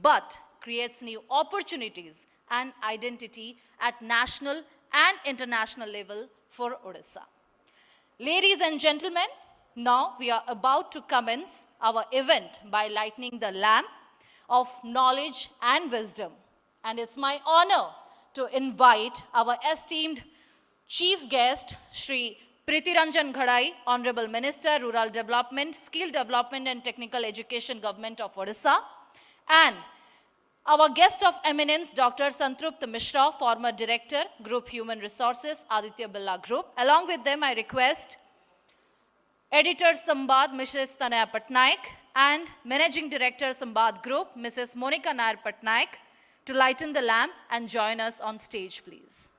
but creates new opportunities and identity at national and international level for Odisha. Ladies and gentlemen, now we are about to commence our event by lighting the lamp of knowledge and wisdom. And it's my honor to invite our esteemed Chief Guest, Shri Pritiranjan Ghadai, Honorable Minister, Rural Development, Skill Development and Technical Education, Government of Odisha, and our guest of eminence, Dr. Santrupt Mishra, former Director, Group Human Resources, Aditya Birla Group. Along with them, I request Editor SAMBAD, Mrs. Tanaya Patnaik, and Managing Director SAMBAD Group, Mrs. Monica Nair Patnaik, to lighten the lamp and join us on stage, please.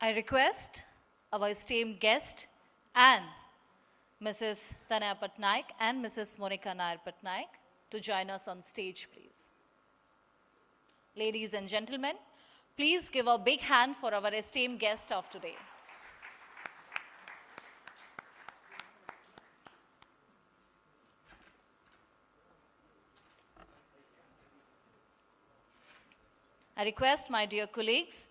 I request our esteemed guest and Mrs. Tanaya Patnaik and Mrs. Monica Nair Patnaik to join us on stage, please. Ladies and gentlemen, please give a big hand for our esteemed guest of today. I request my dear colleagues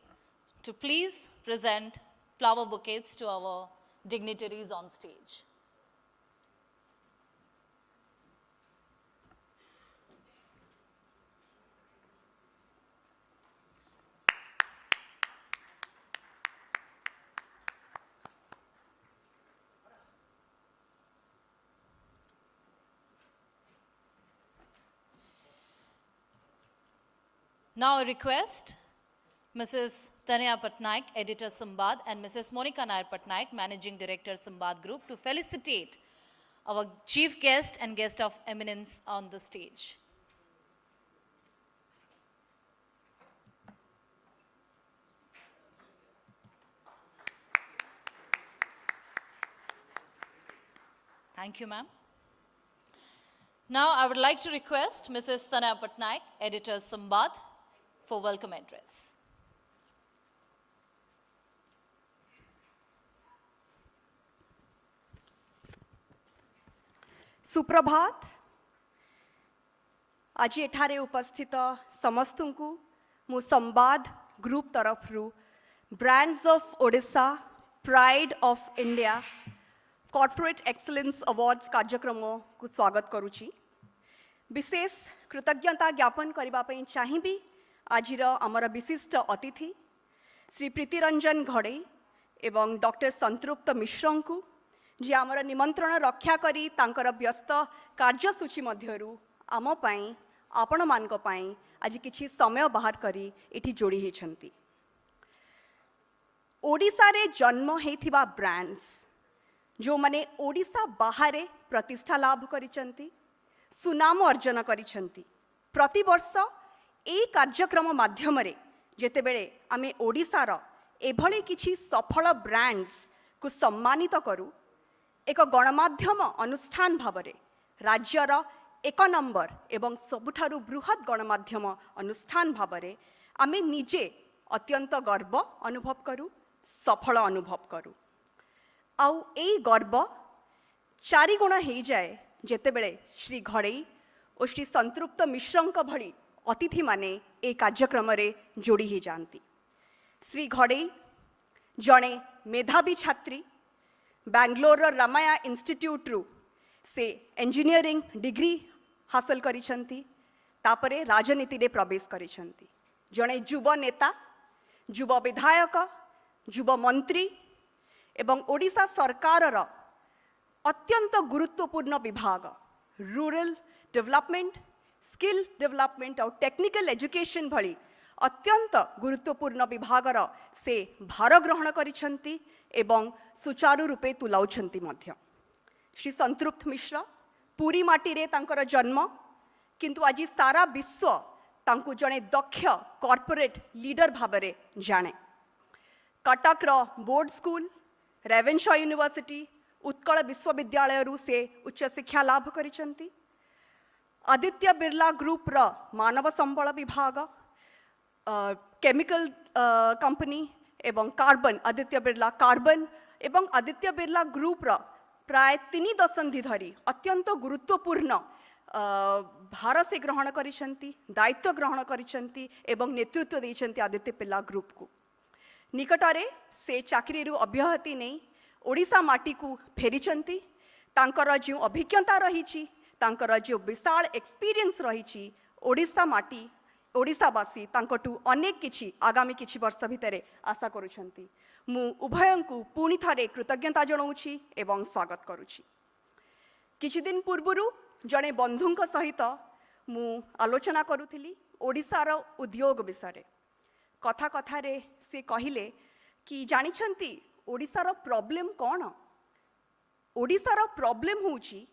to please present flower bouquets to our dignitaries on stage. Now I request Mrs. Tanaya Patnaik, Editor SAMBAD, and Mrs. Monica Nair Patnaik, Managing Director SAMBAD Group, to felicitate our chief guest and guest of eminence on the stage. Thank you, ma'am. Now I would like to request Mrs. Tanaya Patnaik, Editor SAMBAD, for welcome address. सुप्रभात आज एठारे उपस्थित समस्तंकु मु संवाद group तरफ रु brands of Odisha pride of India corporate excellence awards कार्यक्रम को स्वागत करुची। विशेष कृतज्ञता ज्ञापन करबा पई चाहिबी आजिर आमर विशिष्ट अतिथि श्री प्रीतिरंजन घड़ई एवं डॉक्टर संतृप्त मिश्र को जी आमर निमंत्रण रक्षा करी तांकर व्यस्त कार्यसूची मध्यरु आम पाई आपण मानक पाई आज किछि समय बाहर करी एठी जोड़ी हेछंती। ओडिसा रे जन्म हेथिबा ब्रांड्स जो माने ओडिसा बाहरे प्रतिष्ठा लाभ करिसंती, सुनाम अर्जन करिसंती। प्रति वर्ष ए कार्यक्रम माध्यम रे जेते बेले आमे ओडिसा रो एभली किछि सफल ब्रांड्स को सम्मानित करू, एक गणमाध्यम अनुष्ठान भावरे राज्यर 1 नंबर एवं सबुठारु बृहत गणमाध्यम अनुष्ठान भावरे आमे निजे अत्यंत गर्व अनुभव करू, सफल अनुभव करू। आउ एई गर्व 4 गुण हो जाए जेते बेले श्री घड़ई और श्री संतृप्त मिश्रंक भली अतिथि माने ए कार्यक्रम रे जोड़ी ही जानती। श्री घड़ई जणे मेधावी छात्री, बैंगलोर रामाया इंस्टीट्यूट रु से इंजीनियरिंग डिग्री हासिल करिसंती, तापरे राजनीति रे प्रवेश करिसंती। जणे युवा नेता, युवा विधायक, युवा मंत्री एवं ओडिशा सरकार अत्यंत गुरुत्वपूर्ण विभाग रूरल डेवलपमेंट, स्किल डेवलपमेंट और टेक्निकल एजुकेशन भली अत्यंत गुरुत्वपूर्ण विभागर से भार ग्रहण करिसेंती एवं सुचारू रूपे तुलाउछंती मध्य। श्री संतृप्त मिश्र पुरी माटी रे तांकर जन्म, किंतु आज सारा विश्व तांकु जणे दक्ष कॉर्पोरेट लीडर भाबरे जाने। कटक रो board school, Ravenshaw university, Utkal विश्वविद्यालय रु से उच्च शिक्षा लाभ करिसेंती। आदित्य बिरला ग्रुप रो मानव संबल विभाग, केमिकल कंपनी एवं कार्बन, आदित्य बिरला कार्बन एवं आदित्य बिरला ग्रुप रो प्राय 3 दशंधि धरी अत्यंत गुरुत्वपूर्ण भार से ग्रहण करिसेंती, दायित्व ग्रहण करिसेंती एवं नेतृत्व देइसेंती आदित्य बिरला ग्रुप को। निकटरे से चाकरी रु अब्याहति नहीं ओडिशा माटी को फेरिचंती। तांकर जो अभिज्ञता रही, तांकर जो विशाल एक्सपीरियंस रही, ओडिशा माटी ओडिशावासी तांकटू अनेक किछि आगामी किछि वर्ष भितरे आशा करुछंती। मु उभयंकु पुणी थारे कृतज्ञता जणाउछि एवं स्वागत करुछि। किछि दिन पूर्वरु जणे बंधुंक सहित मु आलोचना करुथिली ओडिशार उद्योग विषय। कथा कथा रे से कहिले कि जानिछंती ओडिशार प्रॉब्लम कौन? ओडिशार प्रॉब्लम होउछि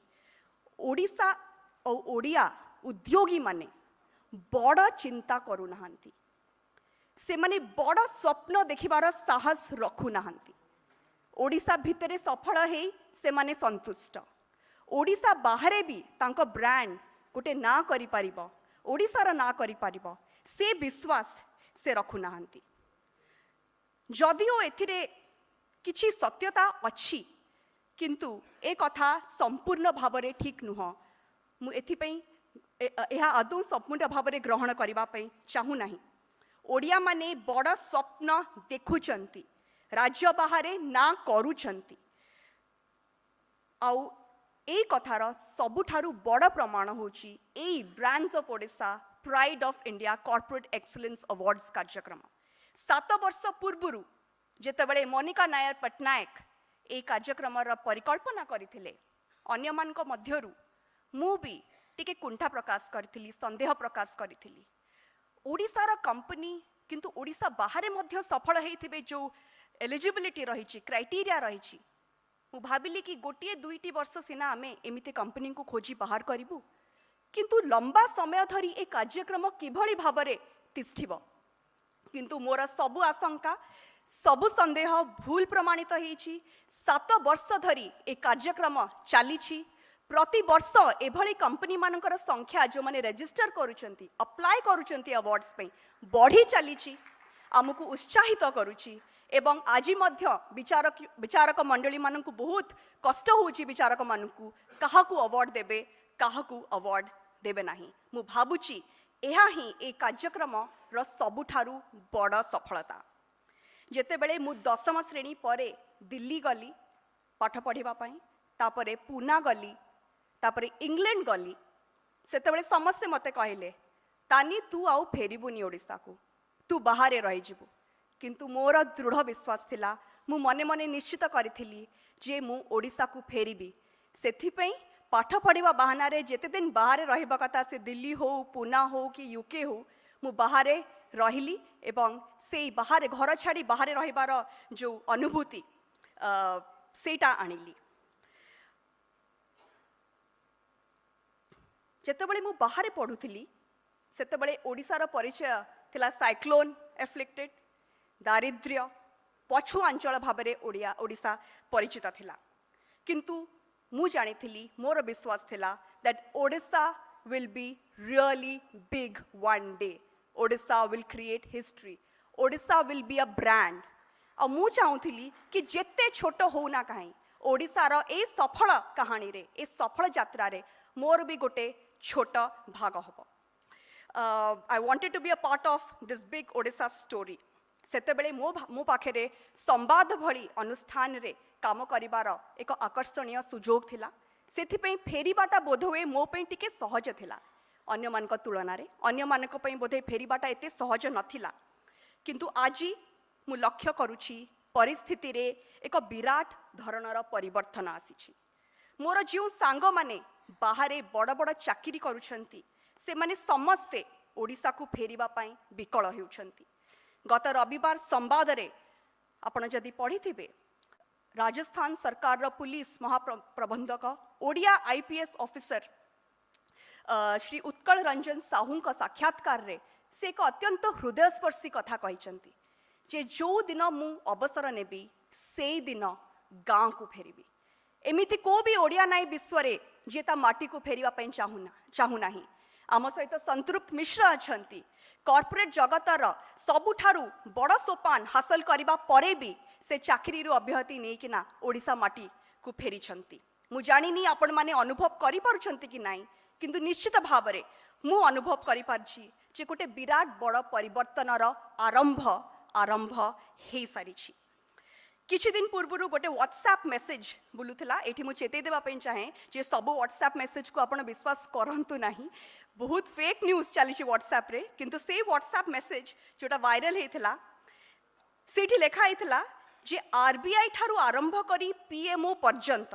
ओडिशा और ओडिया उद्योगी माने बड़ चिंता करू नाहंती, से माने बड़ स्वप्न देखिबार साहस रखु नाहंती। ओडिशा भितरे सफल हेई से माने संतुष्ट, ओडिशा बाहरे भी तांको ब्रांड गोटे ना करि परिबो, ओडिशार ना करि परिबो से विश्वास से रखु नाहंती। जदिओ एथिरे किछि सत्यता अछि, किंतु ए कथा संपूर्ण भावरे ठीक नुह। मु एथिपई एहा आदौ संपूर्ण भावरे ग्रहण करिबा पई चाहू नाही। ओडिया माने बड़ स्वप्न देखुचंती, राज्य बाहरे ना करूचंती। आउ ए कथार सबुठारु बड़ प्रमाण होची एई brands of Odisha pride of India corporate excellence awards कार्यक्रम। 7 वर्ष पूर्वरु जेतेबेले मोनिका नायर पटनायक ए कार्यक्रम परिकल्पना करथिले, अन्य मानक मध्यरु मु भी टिके कुंठा प्रकाश करथिली, संदेह प्रकाश करथिली। ओडिशार कंपनी किंतु ओडिशा बाहरे मध्य सफल हेइथिबे जो एलिजिबिलिटी रहिछि, क्राइटेरिया रहिछि, मु भाबिली कि गोटिए 2टी वर्ष सिना आमे एमिते कंपनी को खोजी बाहर करिबु, किंतु लंबा समय धरी ए कार्यक्रम किभଳି भाबरे तिष्ठिबो। किंतु मोर सबु आशंका सबु संदेह भूल प्रमाणित होइछि। 7 वर्ष धरी ए कार्यक्रम चलीछि। प्रति वर्ष एभଳି कंपनी मानकर संख्या जो माने रजिस्टर करूछंती, अप्लाई करूछंती अवार्ड्स पे बढ़ी चलीछि, आमको उत्साहित करूछि। एवं आज मध्य विचारक मंडली मानकु बहुत कष्ट होउछि, विचारक मानकु काहाकु अवार्ड देबे काहाकु अवार्ड देबे नाही। मु भाबुछि एहा ही ए कार्यक्रम र सबुठारु बड़ सफलता। जेतेबेले मु 10म श्रेणी परे दिल्ली गली पाठ पढ़िबा पई, तापरे पूना गली, तापरे इंग्लैंड गली, सेतेबेले समस्ते मते कहले तानी तू आउ फेरिबुनी ओडिसा को, तू बाहरे रहि जिबु। किंतु मोर दृढ़ विश्वास थिला, मु मने मने निश्चित करिथिली जे मु ओडिसा को फेरिबी। सेथिपई पाठ पढ़िबा बहाना रे जेते दिन बाहरे रहिबा कथा, से दिल्ली हो, पूना हो कि यूके हो, मु बाहरे रहिली एवं से बाहरे घर छाड़ी बाहरे रहिबार जो अनुभूति सेटा आनिली। जेतेबेले मु बाहरे पढ़ुथिली सेतेबेले ओडिसार परिचय थिला साइक्लोन एफ्लिक्टेड, दारिद्र्य, पछुआ अंचल भाबरे ओडिशा परिचित थिला। किंतु मु जानिथिली, मोर विश्वास थिला that Odisha will be really big one day. Odisha will create history, Odisha will be a brand. आ मु चाहूथिली कि जेते छोट हो ना कहीं ओडिशार ए सफल कहानी रे, ए सफल यात्रा रे मोर भी गोटे छोट भाग हबो। I wanted to be a part of this big Odisha story. सेतेबेले मो पाखरे संवाद भली अनुष्ठान रे काम करिवार एक आकर्षणीय सुजोग थिला। सेथिपई फेरिबाटा बोधवे मो पई टिके सहज थिला, अन्य मानक तुलना रे अन्य मानक पई बोधे फेरिबाटा एते सहज नथिला। किंतु आजी मु लक्ष्य करूछि परिस्थिति रे एक विराट धरणर परिवर्तन आसीछि। मोर जो सांग माने बाहरे बड़ बड़ चाकरी करुछंती से माने समस्ते ओडिशा को फेरिबा पई विकल हेउछंती। गत रविवार संवाद रे आपण जदि पढ़िथिबे राजस्थान सरकार रो पुलिस महाप्रबंधक ओडिया आईपीएस ऑफिसर श्री उत्कल रंजन साहू का साक्षात्कार रे से एक अत्यंत हृदयस्पर्शी कथा कहिसंती जे जो दिन मु अवसर नेबी से दिन गाँव को फेरिबी। एमिति को भी ओडिया नाई विश्व रे जे ता माटी को फेरिबा पई चाहू नाही। आम सहित संतृप्त मिश्र अछंती कॉर्पोरेट जगतर सबुठारु बड़ सोपान हासिल करिबा परे भी से चाकरी रु अब्याहति नै किना ओडिशा माटी को फेरी छंती। मु जानिनी आपण माने अनुभव करि पारुछंती कि नाही, किंतु निश्चित भाव रे मु अनुभव करि पारछि जे गोटे विराट बड़ परिवर्तनर आरंभ हे सारिछि। किछि दिन पूर्व गोटे व्हाट्सएप मेसेज बुलुथिला। एठी मु चेतै देबा पई चाहे जे सब व्हाट्सएप मेसेज को आपण विश्वास करंतु नाही। बहुत फेक न्यूज चली व्हाट्सएप रे, किंतु से व्हाट्सएप मेसेज जोटा वायरल हेथिला सेठी लेखा हेथिला जे आरबीआई ठारू आरंभ करी पीएमओ पर्यंत,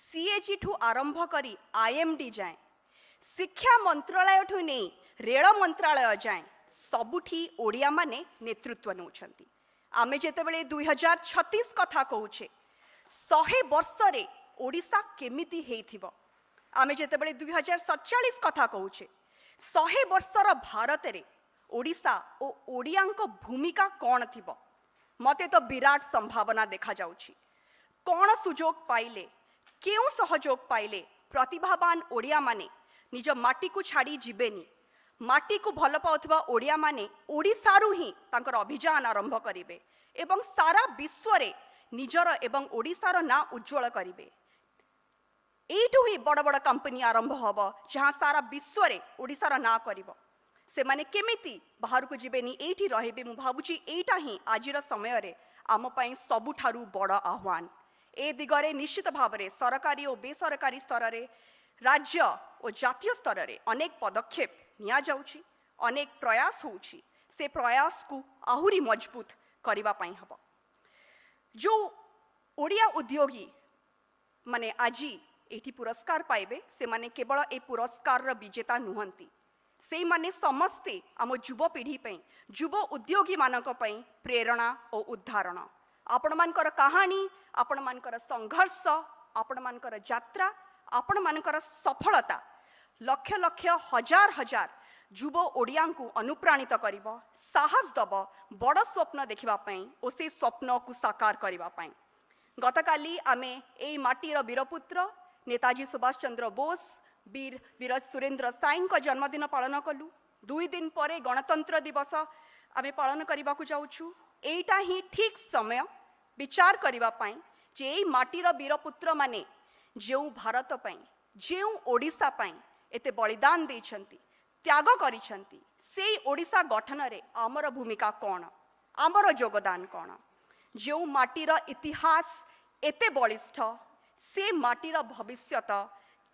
सीएजी ठू आरंभ करी आईएमडी जाए, शिक्षा मंत्रालय ठू नै रेल मंत्रालय जाए सबुठी ओडिया माने नेतृत्व नौछंती। आमे जेतेबेले 2036 कथा कहूछे 100 वर्ष रे ओडिशा केमिति हेइथिबो, आमे जेतेबेले 2047 कथा कहूछे 100 वर्षर भारत रे ओडिशा ओ ओडियांक भूमिका कोन थिबो, मते तो विराट संभावना देखा जाउछि। कोन सुजोग पाइले, केउ सहयोग पाइले प्रतिभावान ओडिया माने निज माटी को छाड़ी जिबेनी, माटी को भल पाउथिबा ओडिया माने ओडिशारु ही तांकर अभियान आरंभ करिवे एवं सारा विश्व रे निजर एवं ओडिशार ना उज्जवल करिवे। एठू ही बड़ बड़ कंपनी आरंभ हबो जहां सारा विश्व रे ओडिशार ना करिवो। से माने केमिति बाहर को जिबेनी, एठी रहिबे। मु भाबुची एटा ही आजिर समय रे आम पई सबुठारु बड़ आह्वान। ए दिगरे निश्चित भाव रे सरकारी और बेसरकारी स्तर रे, राज्य और जातीय स्तर रे अनेक पदक्षेप निया जाउची, अनेक प्रयास होउची। से प्रयास को आहुरी मजबूत करिबा पई हबो। जो ओडिया उद्योगी माने आजी एठी पुरस्कार पाइबे से माने केवल ए पुरस्कार र विजेता नुहंती, से माने समस्ते आम युव पीढ़ी पई, युव उद्योगी मानक पई प्रेरणा और उदाहरण। आपण मानकर कहानी, आपण मानकर संघर्ष, आपण मानकर यात्रा, आपण मानकर सफलता लक्ष लक्ष हजार हजार युव ओडिया को अनुप्राणित करिबो, साहस दबो बड़ स्वप्न देखिबा पई ओ से स्वप्न को साकार करिबा पई। गतकाली आमे एई माटीर वीरपुत्र नेताजी सुभाष चंद्र बोस, वीर सुरेंद्र साईं का जन्मदिन पालन कलु। 2 दिन परे गणतंत्र दिवस आमे पालन करिबा को जाउछु। एटा ही ठीक समय विचार करिबा पई जे एई माटीर वीरपुत्र माने जेउ भारत पई, जेउ ओडिशा पई एते बलिदान देछंती, त्याग करिछंती, सेई ओडिशा गठन रे आमर भूमिका कोन, आमर योगदान कोन। जेउ माटीर इतिहास एते बलिष्ठ, से माटीर भविष्यत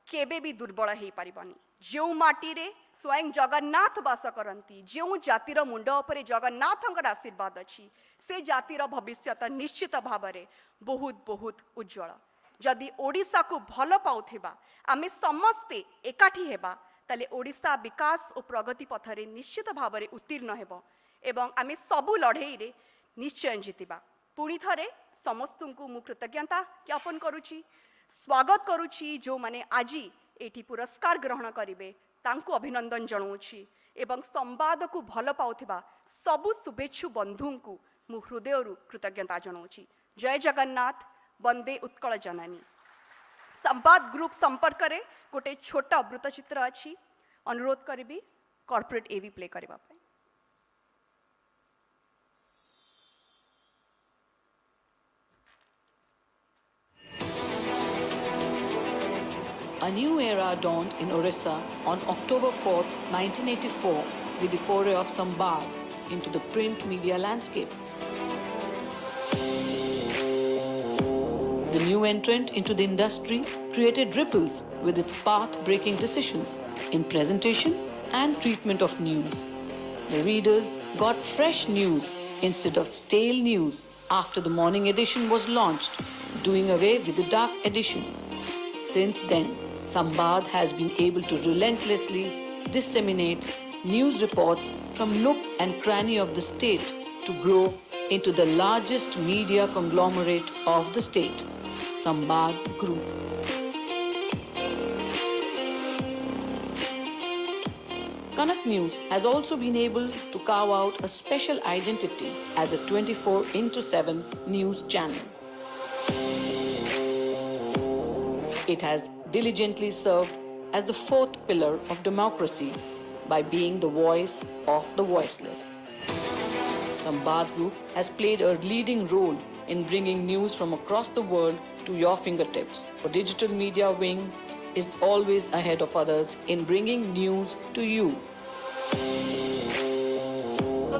केबे भी दुर्बल हेई परिबनी। जेउ माटी रे स्वयं जगन्नाथ वास करंती, जेउ जातिर मुंड उपरे जगन्नाथंकर आशीर्वाद अछि, से जातिर भविष्यत निश्चित भाव रे बहुत बहुत उज्जवल। जदि ओडिशा को भल पाउथिबा आमे समस्ते एकाठी हेबा ताले ओडिशा विकास और प्रगति पथरे निश्चित भाव रे उत्तीर्ण हेबो एवं आमे सबु लड़ाई रे निश्चय जीतिबा। पुणी थरे समस्तंकु मु कृतज्ञता ज्ञापन करुछि, स्वागत करुछि। जो माने आजी एठी पुरस्कार ग्रहण करिवे तांको अभिनंदन जणाउछि एवं संवाद को भल पाउथिबा सबु शुभेच्छु बंधुंकु मु हृदयरु कृतज्ञता जणाउछि। जय जगन्नाथ, वंदे उत्कल जननी। संवाद ग्रुप संपर्क रे गोटे छोटा वृत्तचित्र अछि, अनुरोध करिबी कॉर्पोरेट एवी प्ले करबा पे। A new era dawned in Orissa on October 4, 1984, with the foray of SAMBAD into the print media landscape. The new entrant into the industry created ripples with its path-breaking decisions in presentation and treatment of news. The readers got fresh news instead of stale news after the morning edition was launched, doing away with the dark edition. Since then, Sambad has been able to relentlessly disseminate news reports from nook and cranny of the state to grow into the largest media conglomerate of the state, Sambad Group. Kanak News has also been able to carve out a special identity as a 24/7 news channel. It has diligently served as the fourth pillar of democracy by being the voice of the voiceless. Sambad Group has played a leading role in bringing news from across the world to your fingertips. The digital media wing is always ahead of others in bringing news to you.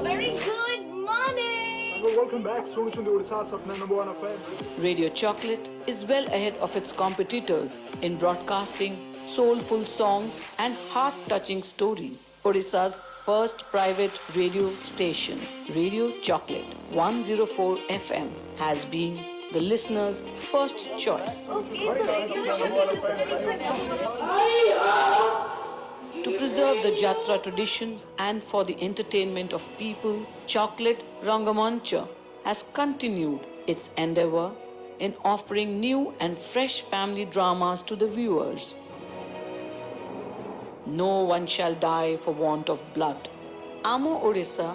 A very good morning. Welcome back. Sonu Odisha अपना No.1 FM. Radio Chocolate is well ahead of its competitors in broadcasting soulful songs and heart-touching stories. Odisha's first private radio station, Radio Chocolate 104 FM, has been the listener's first choice. To preserve the Jatra tradition and for the entertainment of people, Chocolate Rangamancha has continued its endeavor in offering new and fresh family dramas to the viewers. No one shall die for want of blood. Amo Odisha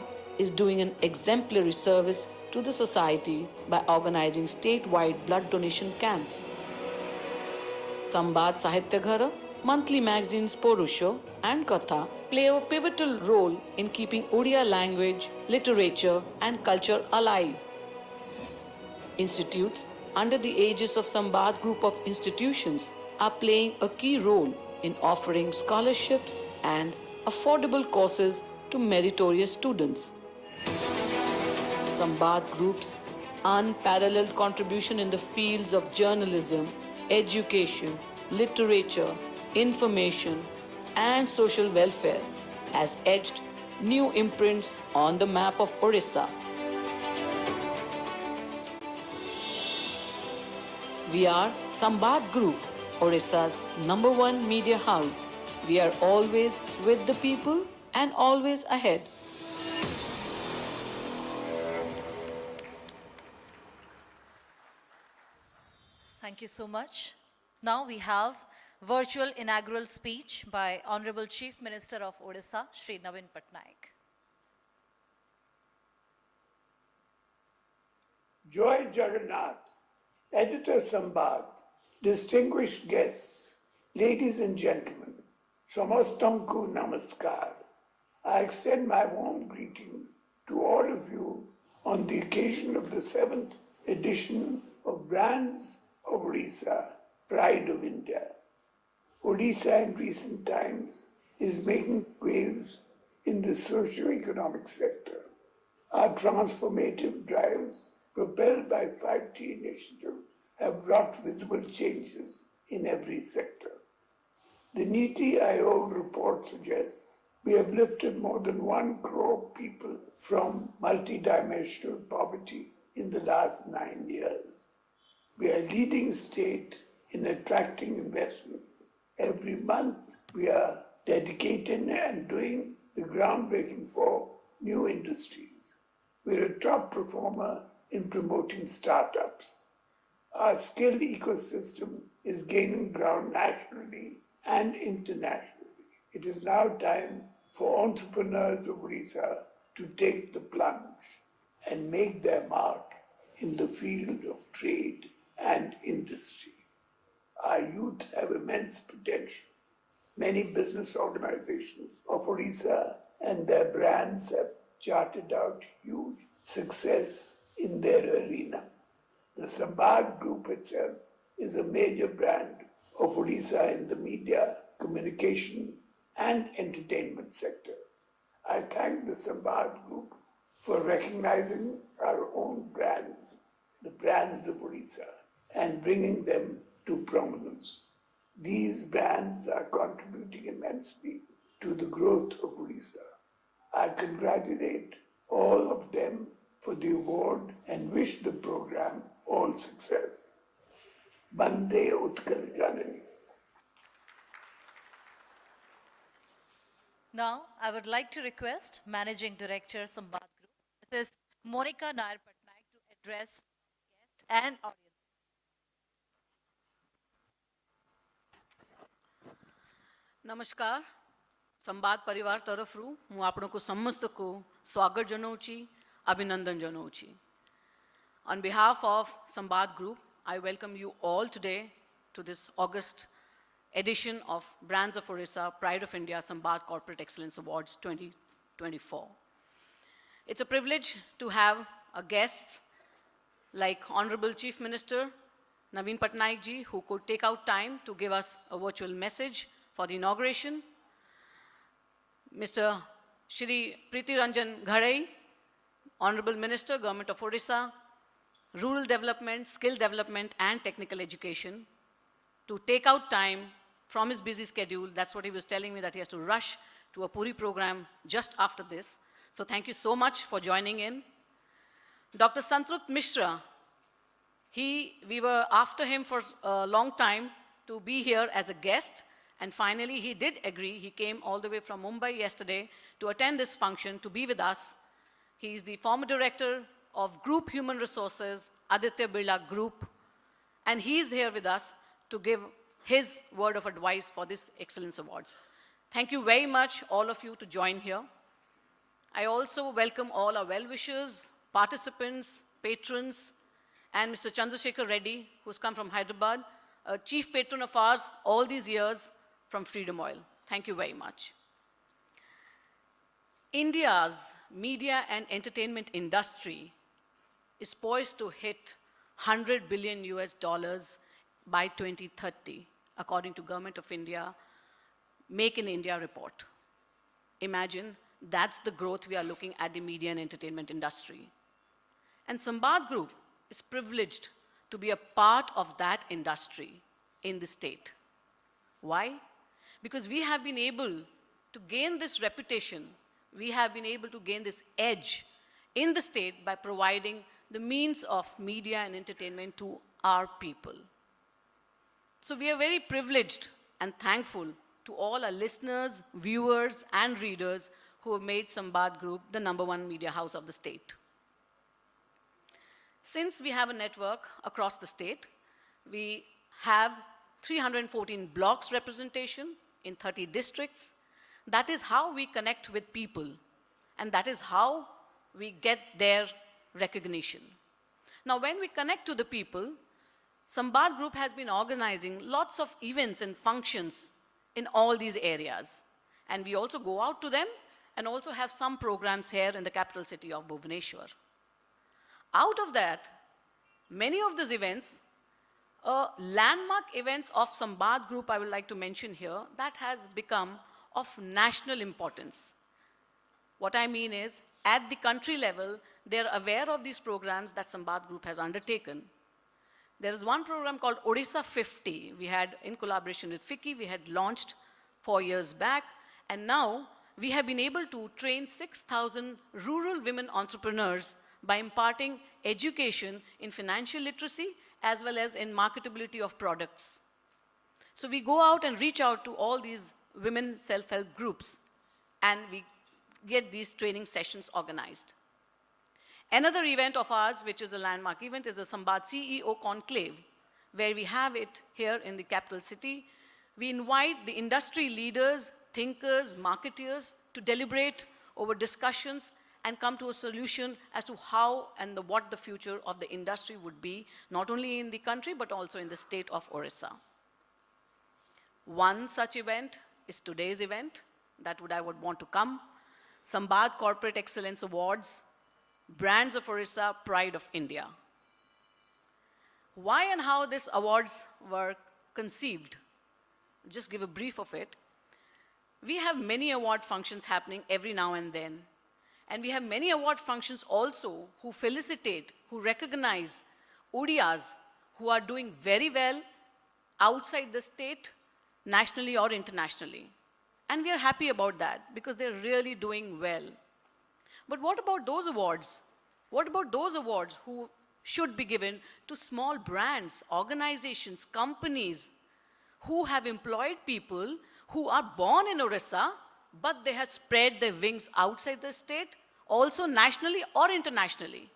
is doing an exemplary service to the society by organizing statewide blood donation camps. Sambad Sahitya Ghara, monthly magazines Porusho and Katha play a pivotal role in keeping Odia language, literature and culture alive. Institutes under the aegis of Sambad Group of institutions are playing a key role in offering scholarships and affordable courses to meritorious students. Sambad Group's unparalleled contribution in the fields of journalism, education, literature, information, and social welfare has etched new imprints on the map of Odisha. We are Sambad Group, Odisha's #1 media house. We are always with the people and always ahead. Thank you so much. Now we have virtual inaugural speech by Honorable Chief Minister of Odisha, Shri Navin Patnaik. Joy Jagannath, Editor Sambad, distinguished guests, ladies and gentlemen, Samastamku Namaskar. I extend my warm greetings to all of you on the occasion of the 7th edition of Brands of Odisha, Pride of India. Odisha in recent times is making waves in the socio-economic sector. Our transformative drives, propelled by 5T initiative, have brought visible changes in every sector. The Niti Aayog report suggests we have lifted more than 1 crore people from multidimensional poverty in the last 9 years. We are leading state in attracting investments. Every month we are dedicating and doing the groundbreaking for new industries. We're a top performer in promoting startups. Our skill ecosystem is gaining ground nationally and internationally. It is now time for entrepreneurs of Odisha to take the plunge and make their mark in the field of trade and industry. Our youth have immense potential. Many business organizations of Odisha and their brands have charted out huge success in their arena. The Sambad Group itself is a major brand of Odisha in the media, communication, and entertainment sector. I thank the Sambad Group for recognizing our own brands, the brands of Odisha, and bringing them to prominence. These brands are contributing immensely to the growth of Odisha. I congratulate all of them for the award and wish the program all success. Bande Utkal Janani. Now, I would like to request Managing Director, Sambad Group, Mrs. Monica Nair Patnaik, to address guest and audience. નમસ્કાર સંવાદ પરિવાર તરફରୁ હું આપણું સમસ્તକୁ સ્વાગત જણાવું અભિનંદન જણાવું On behalf of SAMBAD Group, I welcome you all today to this August edition of Brands of Odisha Pride of India SAMBAD Corporate Excellence Awards 2024. It's a privilege to have a guest like Honorable Chief Minister Naveen Patnaik ji, who could take out time to give us a virtual message for the inauguration. Mr. Shri Preeti Ranjan Ghare, Honorable Minister, Government of Odisha, Rural Development, Skill Development and Technical Education, to take out time from his busy schedule. That's what he was telling me, that he has to rush to a Puri program just after this. So thank you so much for joining in. Dr. Santrup Mishra, we were after him for a long time to be here as a guest, and finally he did agree. He came all the way from Mumbai yesterday to attend this function, to be with us. He is the former director of Group Human Resources, Aditya Birla Group, and he is here with us to give his word of advice for this Excellence Awards. Thank you very much, all of you, to join here. I also welcome all our well-wishers, participants, patrons, and Mr. Chandrasekhar Reddy, who's come from Hyderabad, a chief patron of ours all these years from Freedom Oil. Thank you very much. India's media and entertainment industry is poised to hit 100 billion US dollars by 2030, according to Government of India Make in India report. Imagine, that's the growth we are looking at the media and entertainment industry. And SAMBAD Group is privileged to be a part of that industry in the state. Why? Because we have been able to gain this reputation, we have been able to gain this edge in the state by providing the means of media and entertainment to our people. So we are very privileged and thankful to all our listeners, viewers, and readers who have made SAMBAD Group the #1 media house of the state. Since we have a network across the state, we have 314 blocks representation in 30 districts. That is how we connect with people, and that is how we get their recognition. Now, when we connect to the people, SAMBAD Group has been organizing lots of events and functions in all these areas. And we also go out to them and also have some programs here in the capital city of Bhubaneswar. Out of that, many of these events, landmark events of SAMBAD Group, I would like to mention here, that has become of national importance. What I mean is, at the country level, they're aware of these programs that SAMBAD Group has undertaken. There is one program called Odisha 50. We had, in collaboration with FICCI, we had launched 4 years back, and now we have been able to train 6,000 rural women entrepreneurs by imparting education in financial literacy as well as in marketability of products. So we go out and reach out to all these women self-help groups, and we get these training sessions organized. Another event of ours, which is a landmark event, is the SAMBAD CEO Conclave, where we have it here in the capital city. We invite the industry leaders, thinkers, marketeers to deliberate over discussions and come to a solution as to how and what the future of the industry would be, not only in the country, but also in the state of Odisha. One such event is today's event, that I would want to come. SAMBAD Corporate Excellence Awards, Brands of Odisha, Pride of India. Why and how these awards were conceived? Just give a brief of it. We have many award functions happening every now and then. And we have many award functions also who felicitate, who recognize Odias who are doing very well outside the state, nationally or internationally. And we are happy about that because they're really doing well. But what about those awards? What about those awards who should be given to small brands, organizations, companies who have employed people who are born in Odisha but they have spread their wings outside the state, also nationally or internationally.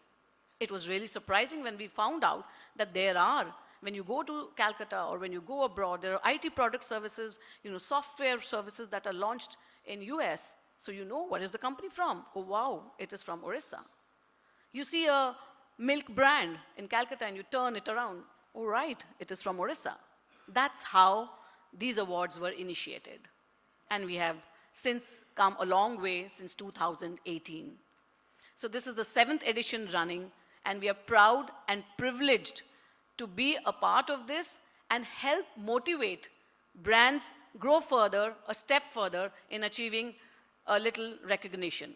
It was really surprising when we found out that there are, when you go to Calcutta or when you go abroad, there are IT product services, software services that are launched in US. So you know, where is the company from? Oh, wow, it is from Odisha. You see a milk brand in Calcutta and you turn it around. Oh, right, it is from Odisha. That's how these awards were initiated. And we have since come a long way since 2018. So this is the 7th edition running, and we are proud and privileged to be a part of this and help motivate brands grow further, a step further in achieving a little recognition.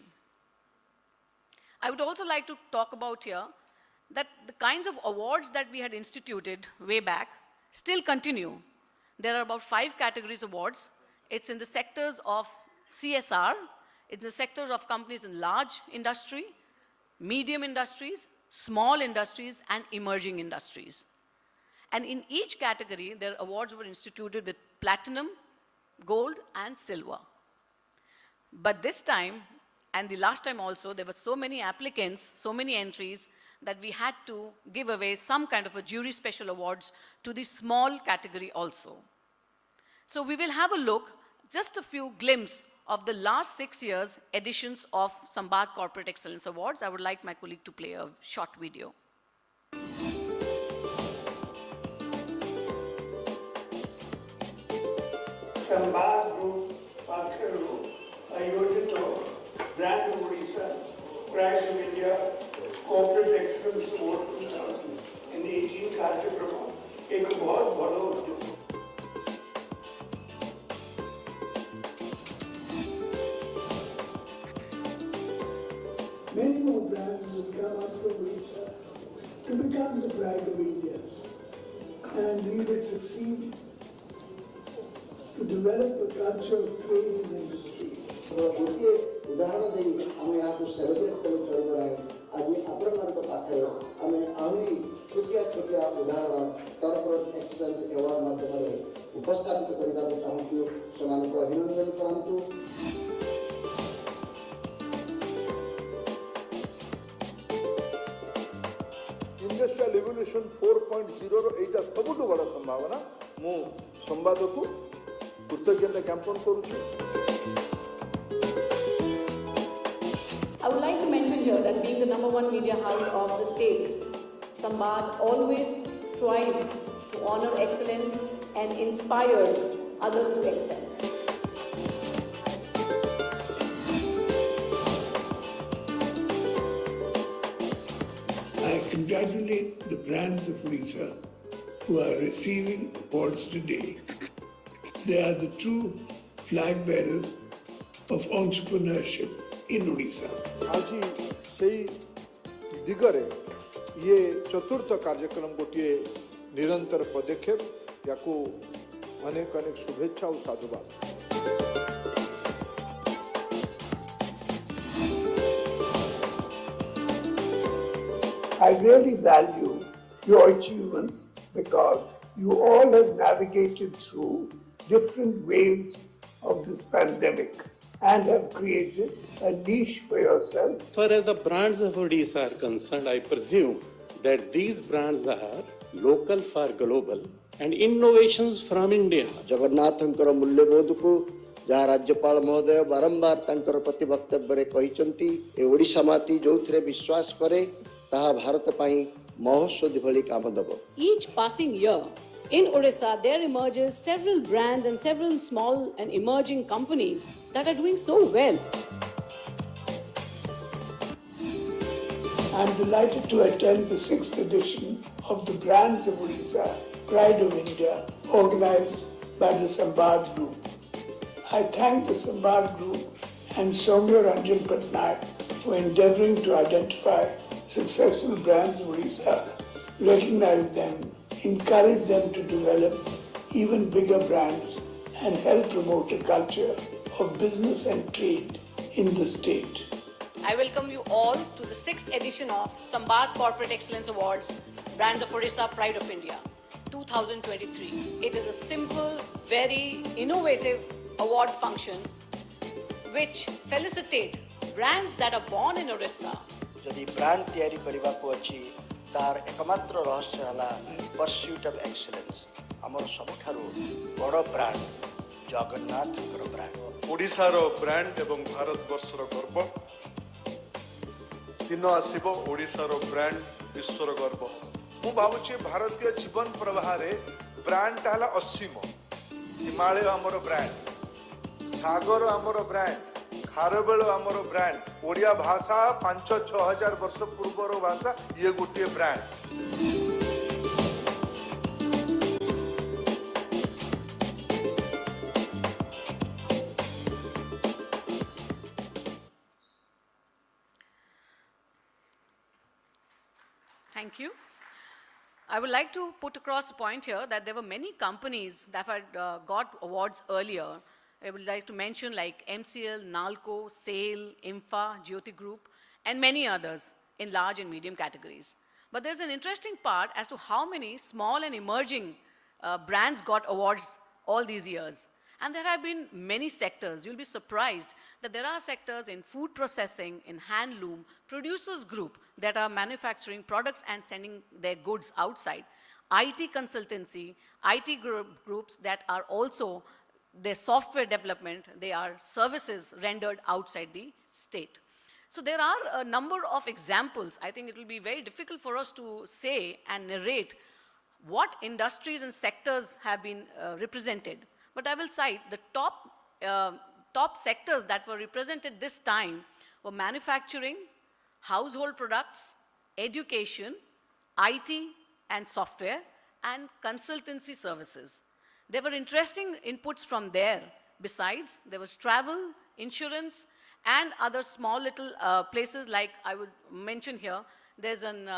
I would also like to talk about here that the kinds of awards that we had instituted way back still continue. There are about 5 categories of awards. It's in the sectors of CSR, in the sectors of companies in large industry, medium industries, small industries, and emerging industries. And in each category, their awards were instituted with platinum, gold, and silver. But this time, and the last time also, there were so many applicants, so many entries, that we had to give away some kind of a jury special awards to the small category also. So we will have a look, just a few glimpses of the last 6 years editions of SAMBAD Corporate Excellence Awards. I would like my colleague to play a short video. SAMBAD Group पक्षरू आयोजित brand Odisha pride of India corporate excellence award 2018 कार्यक्रम एक बहुत बड़ा उद्योग। Many more brands will come out from Odisha to become the pride of India, and we will succeed to develop a culture of trade and industry. गोटे उदाहरण दे आम यहाँ celebrate कर चलना है आज आपण पाखे आम आहरी छोटिया छोटिया उदाहरण कॉर्पोरेट एक्सीलेंस अवार्ड माध्यम उपस्थापित करने चाहूँ से अभिनंदन करूँ। इंडस्ट्रियल रिवोल्यूशन 4.0 रो एटा सबुठु बड़ा संभावना मु संवाद को कृतज्ञता ज्ञापन करूँ। I would like to mention here that being the #1 media house of the state, SAMBAD always strives to honor excellence and inspires others to excel. I congratulate the brands of Odisha who are receiving awards today. They are the true flag bearers of entrepreneurship in Odisha. आज से दिगरे ये चतुर्थ कार्यक्रम गोटे निरंतर पदक्षेप याको अनेक अनेक शुभेच्छा और साधुवाद। I really value your achievements because you all have navigated through different waves of this pandemic and have created a niche for yourself. As far as the brands of Odisha are concerned, I presume that these brands are local for global and innovations from India. जगन्नाथंकर मूल्यबोध को जहाँ राज्यपाल महोदय बारंबार तांकर प्रति वक्तव्य कहिसंती ए ओडिशा माटी जोथरे विश्वास करे ताहा भारत पई महोत्सव भली काम दबो। Each passing year, in Odisha, there emerges several brands and several small and emerging companies that are doing so well. I am delighted to attend the 6th edition of the Brands of Odisha, Pride of India, organized by the SAMBAD Group. I thank the SAMBAD Group and Soumya Ranjan Patnaik for endeavoring to identify successful brands of Odisha, recognize them, encourage them to develop even bigger brands, and help promote a culture of business and trade in the state. I welcome you all to the 6th edition of SAMBAD Corporate Excellence Awards, Brands of Odisha, Pride of India, 2023. It is a simple, very innovative award function which felicitate brands that are born in Orissa. जदि brand तैयारी करने को अच्छी तार एकमात्र रहस्य है pursuit of excellence आमर सबुठारु बड़ ब्रांड जगन्नाथ ब्रांड ओडिशार ब्रांड एवं भारतवर्षर गर्व दिन आसब ओडिशार ब्रांड विश्वर गर्व मु भावुची भारतीय जीवन प्रवाह रे ब्रांड है असीम हिमालय आमर ब्रांड सागर आमर ब्रांड खारबेल आमर ब्रांड ओडिया भाषा 5-6 हजार वर्ष पूर्वर भाषा ये गोटे brand Thank you. I would like to put across a point here that there were many companies that had got awards earlier. I would like to mention like MCL, Nalco, SAIL, IMFA, Jyoti Group, and many others in large and medium categories. But there's an interesting part as to how many small and emerging brands got awards all these years. And there have been many sectors. You'll be surprised that there are sectors in food processing, in handloom, producers group that are manufacturing products and sending their goods outside. IT consultancy, IT groups that are also their software development, they are services rendered outside the state. So there are a number of examples. I think it will be very difficult for us to say and narrate what industries and sectors have been represented. But I will cite the top sectors that were represented this time were manufacturing, household products, education, IT and software, and consultancy services. There were interesting inputs from there. Besides, there was travel, insurance, and other small little places like I would mention here. There's an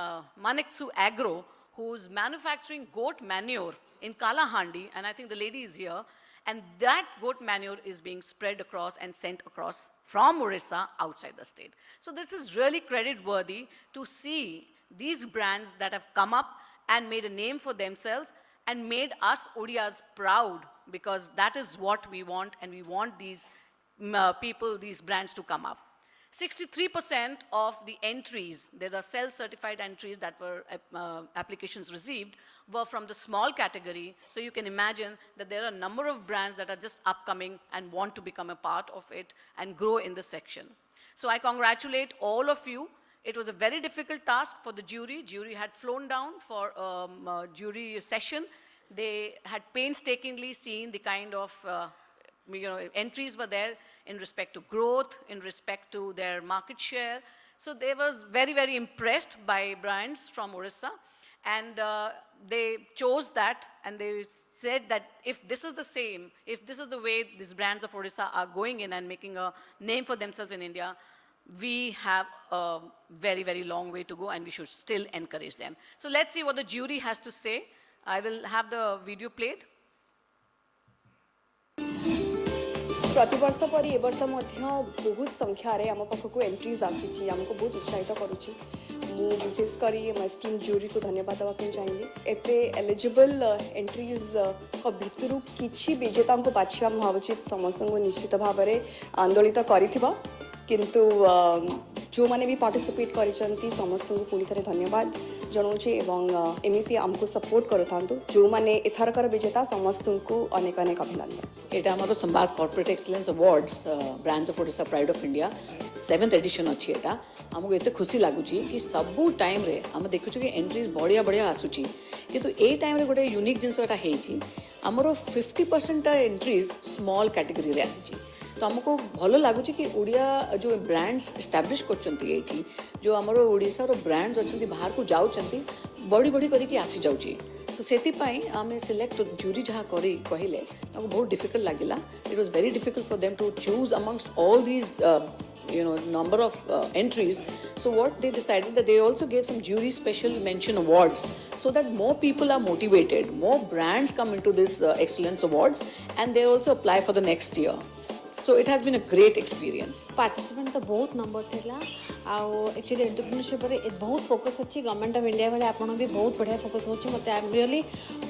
Maneksu Agro who's manufacturing goat manure in Kalahandi, and I think the lady is here. And that goat manure is being spread across and sent across from Orissa outside the state. So this is really credit-worthy to see these brands that have come up and made a name for themselves and made us Odiyas proud, because that is what we want, and we want these people, these brands to come up. 63% of the entries, there are self-certified entries that were applications received, were from the small category. So you can imagine that there are a number of brands that are just upcoming and want to become a part of it and grow in the section. So I congratulate all of you. It was a very difficult task for the jury. Jury had flown down for a jury session. They had painstakingly seen the kind of entries were there in respect to growth, in respect to their market share. So they were very, very impressed by brands from Orissa. And they chose that, and they said that if this is the same, if this is the way these brands of Orissa are going in and making a name for themselves in India, we have a very, very long way to go, and we should still encourage them. So let's see what the jury has to say. I will have the video played. प्रतिवर्ष पर ए वर्ष बहुत संख्यार आम पाखक entries आसी आमको बहुत उत्साहित करुच्ची मु विशेषकर मो स्टीम जूरी को धन्यवाद देवाई चाहिए एत एलिजिबल एंट्रीज भितर किसी विजेता को बाछा मुझे समस्त को निश्चित भाव में आंदोलित किंतु जो मैंने भी पार्टिसिपेट कर समस्त को पुणी थे धन्यवाद जनाऊे और एमती आमको सपोर्ट करूँ जो मैंने एथरकर विजेता समस्त को अनेक अनेक अभिनंदन। एटा हमरो Sambad corporate excellence awards brands of Odisha pride of India 7th edition अच्छी एटा हमको एते खुशी लागुची कि सबू टाइम रे हम देखुछु कि एंट्रीज बढ़िया बढ़िया आसुची किंतु ए टाइम रे गोटे यूनिक जिंस एटा हेची हमरो 50% एंट्रीज स्मॉल कैटेगरी रे आसीची तो हमको भल लगुच कि ओडिया जो ब्रांड्स एस्टाब्लिश कर जो आमर ओडिशा रो ब्रांड्स अच्छा बाहर को जाऊँगी बढ़ी बढ़ी करके आसी जाऊँगी सो से आम सिलेक्ट जूरी जहाँ कहले बहुत डिफिकल्ट लगिला it was very difficult for them to choose amongst all these number of entries. So what they decided that they also gave some jury special mention awards so that more people are motivated, more brands come into this excellence awards, and they also apply for the next year. So it has been a great experience. Participant तो बहुत number थिला आउ actually entrepreneurship रे बहुत focus अछि government of India वाले आपण भी बहुत बढ़िया फोकस होछि मते आई एम रियली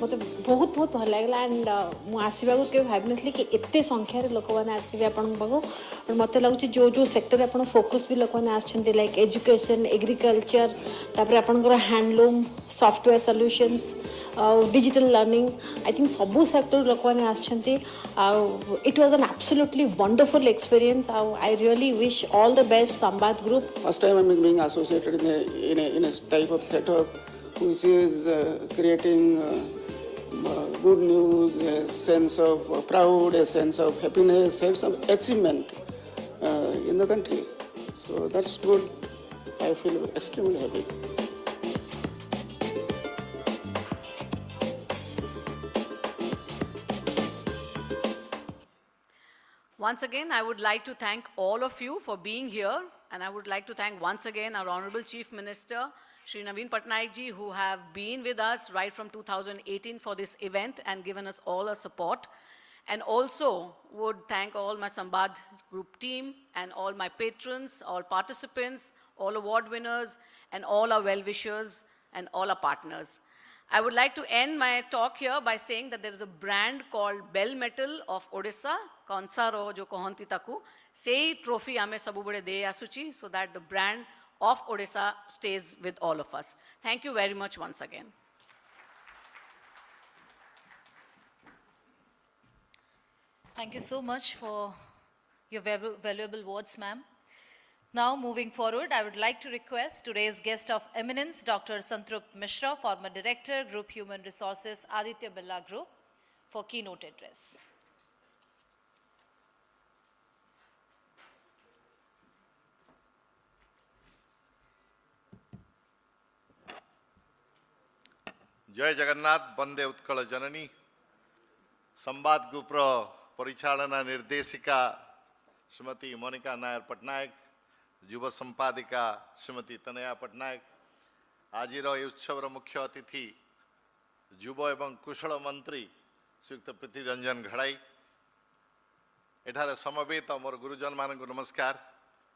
मते बहुत बहुत भल लागला एंड मु आसीबा को के भाबनथली कि एते संख्या रे लोक माने आसीबे आपण बागो और मते लागुछि जो जो सेक्टर आपण फोकस भी लोक माने आछन्ती लाइक एजुकेशन एग्रीकल्चर तापर आपणकर handloom software solutions digital learning I think सबू सेक्टर लोक माने आछन्ती it was an absolutely wonderful experience. I really wish all the best Sambad group. First time I'm being associated in a type of setup which is creating good news, a sense of proud, a sense of happiness, sense of achievement in the country. So that's good. I feel extremely happy. Once again, I would like to thank all of you for being here, and I would like to thank once again our Honorable Chief Minister, Shri Naveen Patnaik ji, who have been with us right from 2018 for this event and given us all a support. And also would thank all my Sambad group team and all my patrons, all participants, all award winners, and all our well-wishers and all our partners. I would like to end my talk here by saying that there is a brand called Bell Metal of Odisha, Kansaro jo kohanti taku, sei trophy ame sabu bade de asuchi, so that the brand of Odisha stays with all of us. Thank you very much once again. Thank you so much for your valuable words, ma'am. Now, moving forward, I would like to request today's guest of eminence, Dr. Santrup Mishra, former Director, Group Human Resources, Aditya Birla Group, for keynote address. जय जगन्नाथ वंदे उत्कल जननी संवाद group परिचालना निर्देशिका श्रीमती मोनिका नायर पटनायक युव संपादिका श्रीमती तनया पटनायक आज उत्सव मुख्य अतिथि युव एवं कुशल मंत्री श्रीयुक्त प्रीति रंजन घड़ाई एठारे समवेत मोर गुरुजन मान नमस्कार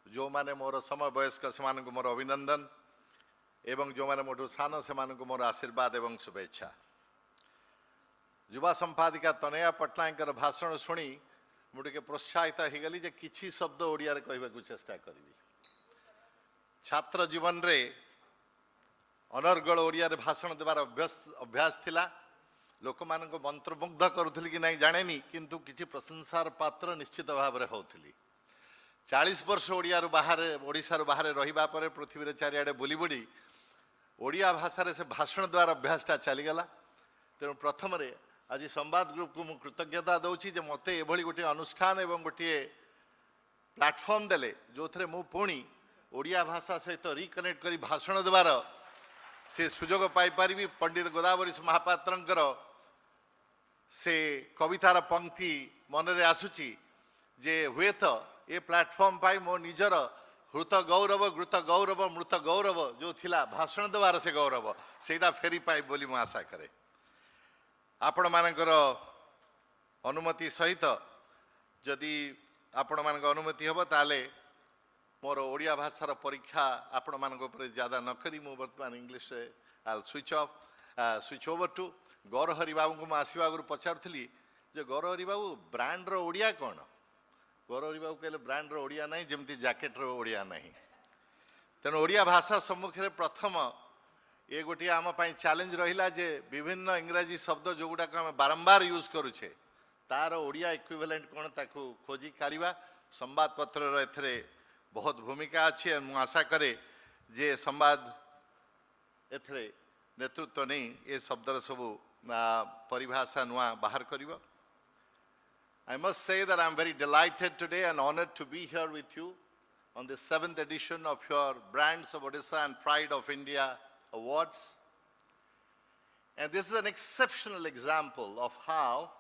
जो माने मोर समवयस्क से मोर अभिनंदन एवं जो माने मोठू सान से मोर आशीर्वाद एवं शुभेच्छा। युवा संपादिका तनया पटनायक भाषण शुणी मुझे प्रोत्साहित हो गली जे किछि शब्द ओडिया कहवाक चेष्टा करी। छात्र जीवन रे अनर्गल ओडिया भाषण देवार अभ्यास थिला। लोक मान मंत्रमुग्ध करुली कि नहीं जाने किंतु किछि प्रशंसार पात्र निश्चित भाव में होउथिली। 40 वर्ष ओडिया बाहर ओडिशा बाहर रहिबा परे पृथ्वी रे चारिआडे बुली बुली ओडिया भाषा से भाषण द्वारा अभ्यासटा चलीगला। तेणु प्रथम आज संवाद ग्रुप को मुझे कृतज्ञता दूची जे मते एभली गोटे अनुष्ठान एवं गोटे प्लाटफर्म देले जो थे मु पुणी ओडिया भाषा सहित रिकनेक्ट करी भाषण देवार से सुजोग पाई पारिबी। पंडित गोदावरीश महापात्रंकर से कवितार पंक्ति मनरे आसुची जे हुए तो ये प्लाटफर्म पाई मो निजर हृत गौरव घृत गौरव मृत गौरव जो थिला भाषण देवार से गौरव सेटा फेरी पाई बोली मु आशा करे। आपण मानकर अनुमति सहित जदि आपण मानक अनुमति हम ताले मोर ओडिया भाषार परीक्षा आपण मानक ऊपर ज्यादा न करी मु वर्तमान English I switch over to Gourhari Babu को आसवा आगु पचारुली जे गौरहरि बाबू ब्रांड रो ओडिया कौन। गौरहरि बाबू कहले ब्रांड रो ओडिया नहीं जमती जैकेट रो ओडिया नहीं। तेणु ओडिया भाषा सम्मुखें प्रथम ये गोटे आम चैलेंज रहा जे विभिन्न इंग्राजी शब्द जो गुड़ाक आम बारंबार यूज करुचे तार ओडिया इक्विवेलेंट कौन ताकू खोजी काढ़ा। संवाद पत्र एथरे बहुत भूमिका अच्छी मु आशा करे जे संवाद एथरे नेतृत्व नहीं ये शब्दर सबू परिभाषा नुआ बाहर करिवो। I must say that I am very delighted today and honored to be here with you on the 7th edition of your Brands of Odisha and Pride of India Awards. And this is an exceptional example of how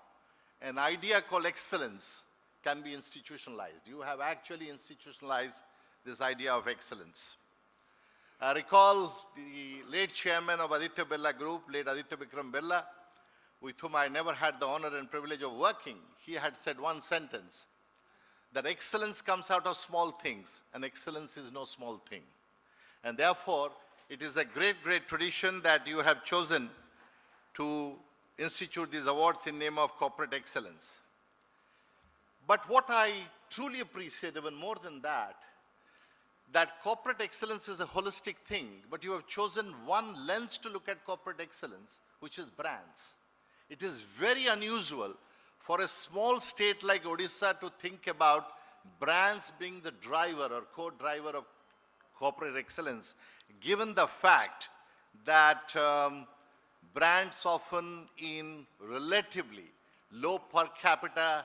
an idea called excellence can be institutionalized. You have actually institutionalized this idea of excellence. I recall the late chairman of Aditya Birla Group, late Aditya Bikram Birla, with whom I never had the honor and privilege of working. He had said one sentence, that excellence comes out of small things, and excellence is no small thing. And therefore, it is a great, great tradition that you have chosen to institute these awards in name of corporate excellence. But what I truly appreciate even more than that corporate excellence is a holistic thing, but you have chosen one lens to look at corporate excellence, which is brands. It is very unusual for a small state like Odisha to think about brands being the driver or co-driver of corporate excellence, given the fact that brands often in relatively low per capita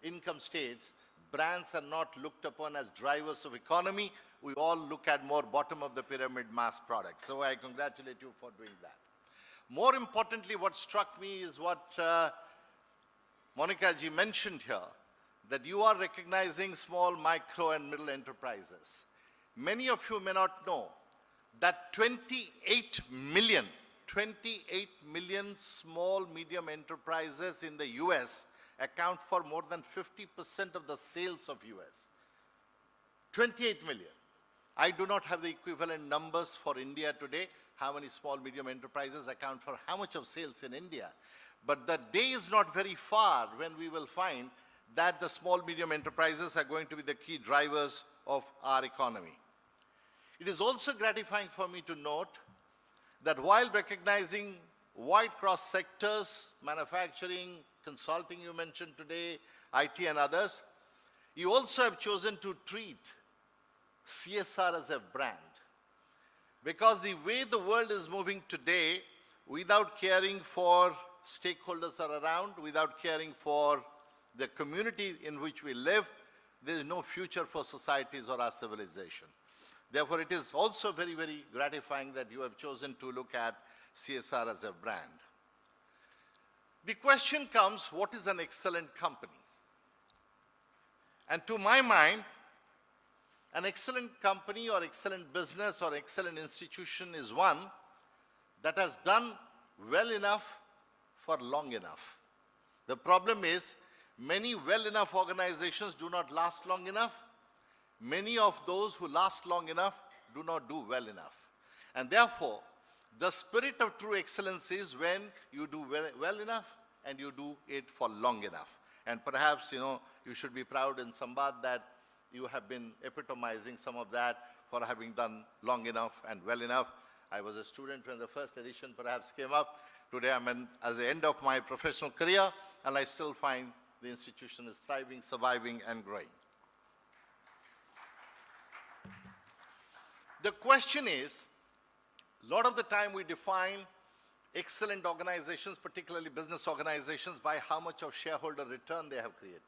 income states, brands are not looked upon as drivers of economy. We all look at more bottom of the pyramid mass products. So I congratulate you for doing that. More importantly, what struck me is what Monica ji mentioned here, that you are recognizing small, micro and middle enterprises. Many of you may not know that 28 million small, medium enterprises in the US account for more than 50% of the sales of US. 28 million. I do not have the equivalent numbers for India today, how many small, medium enterprises account for how much of sales in India. But the day is not very far when we will find that the small, medium enterprises are going to be the key drivers of our economy. It is also gratifying for me to note that while recognizing wide cross sectors, manufacturing, consulting you mentioned today, IT and others, you also have chosen to treat CSR as a brand. Because the way the world is moving today, without caring for stakeholders are around, without caring for the community in which we live, there is no future for societies or our civilization. Therefore, it is also very, very gratifying that you have chosen to look at CSR as a brand. The question comes, what is an excellent company? And to my mind, an excellent company or excellent business or excellent institution is one that has done well enough for long enough. The problem is, many well enough organizations do not last long enough. Many of those who last long enough do not do well enough. And therefore, the spirit of true excellence is when you do well enough and you do it for long enough. And perhaps, you should be proud in SAMBAD that you have been epitomizing some of that for having done long enough and well enough. I was a student when the first edition perhaps came up. Today I'm at the end of my professional career, and I still find the institution is thriving, surviving, and growing. The question is, a lot of the time we define excellent organizations, particularly business organizations, by how much of shareholder return they have created.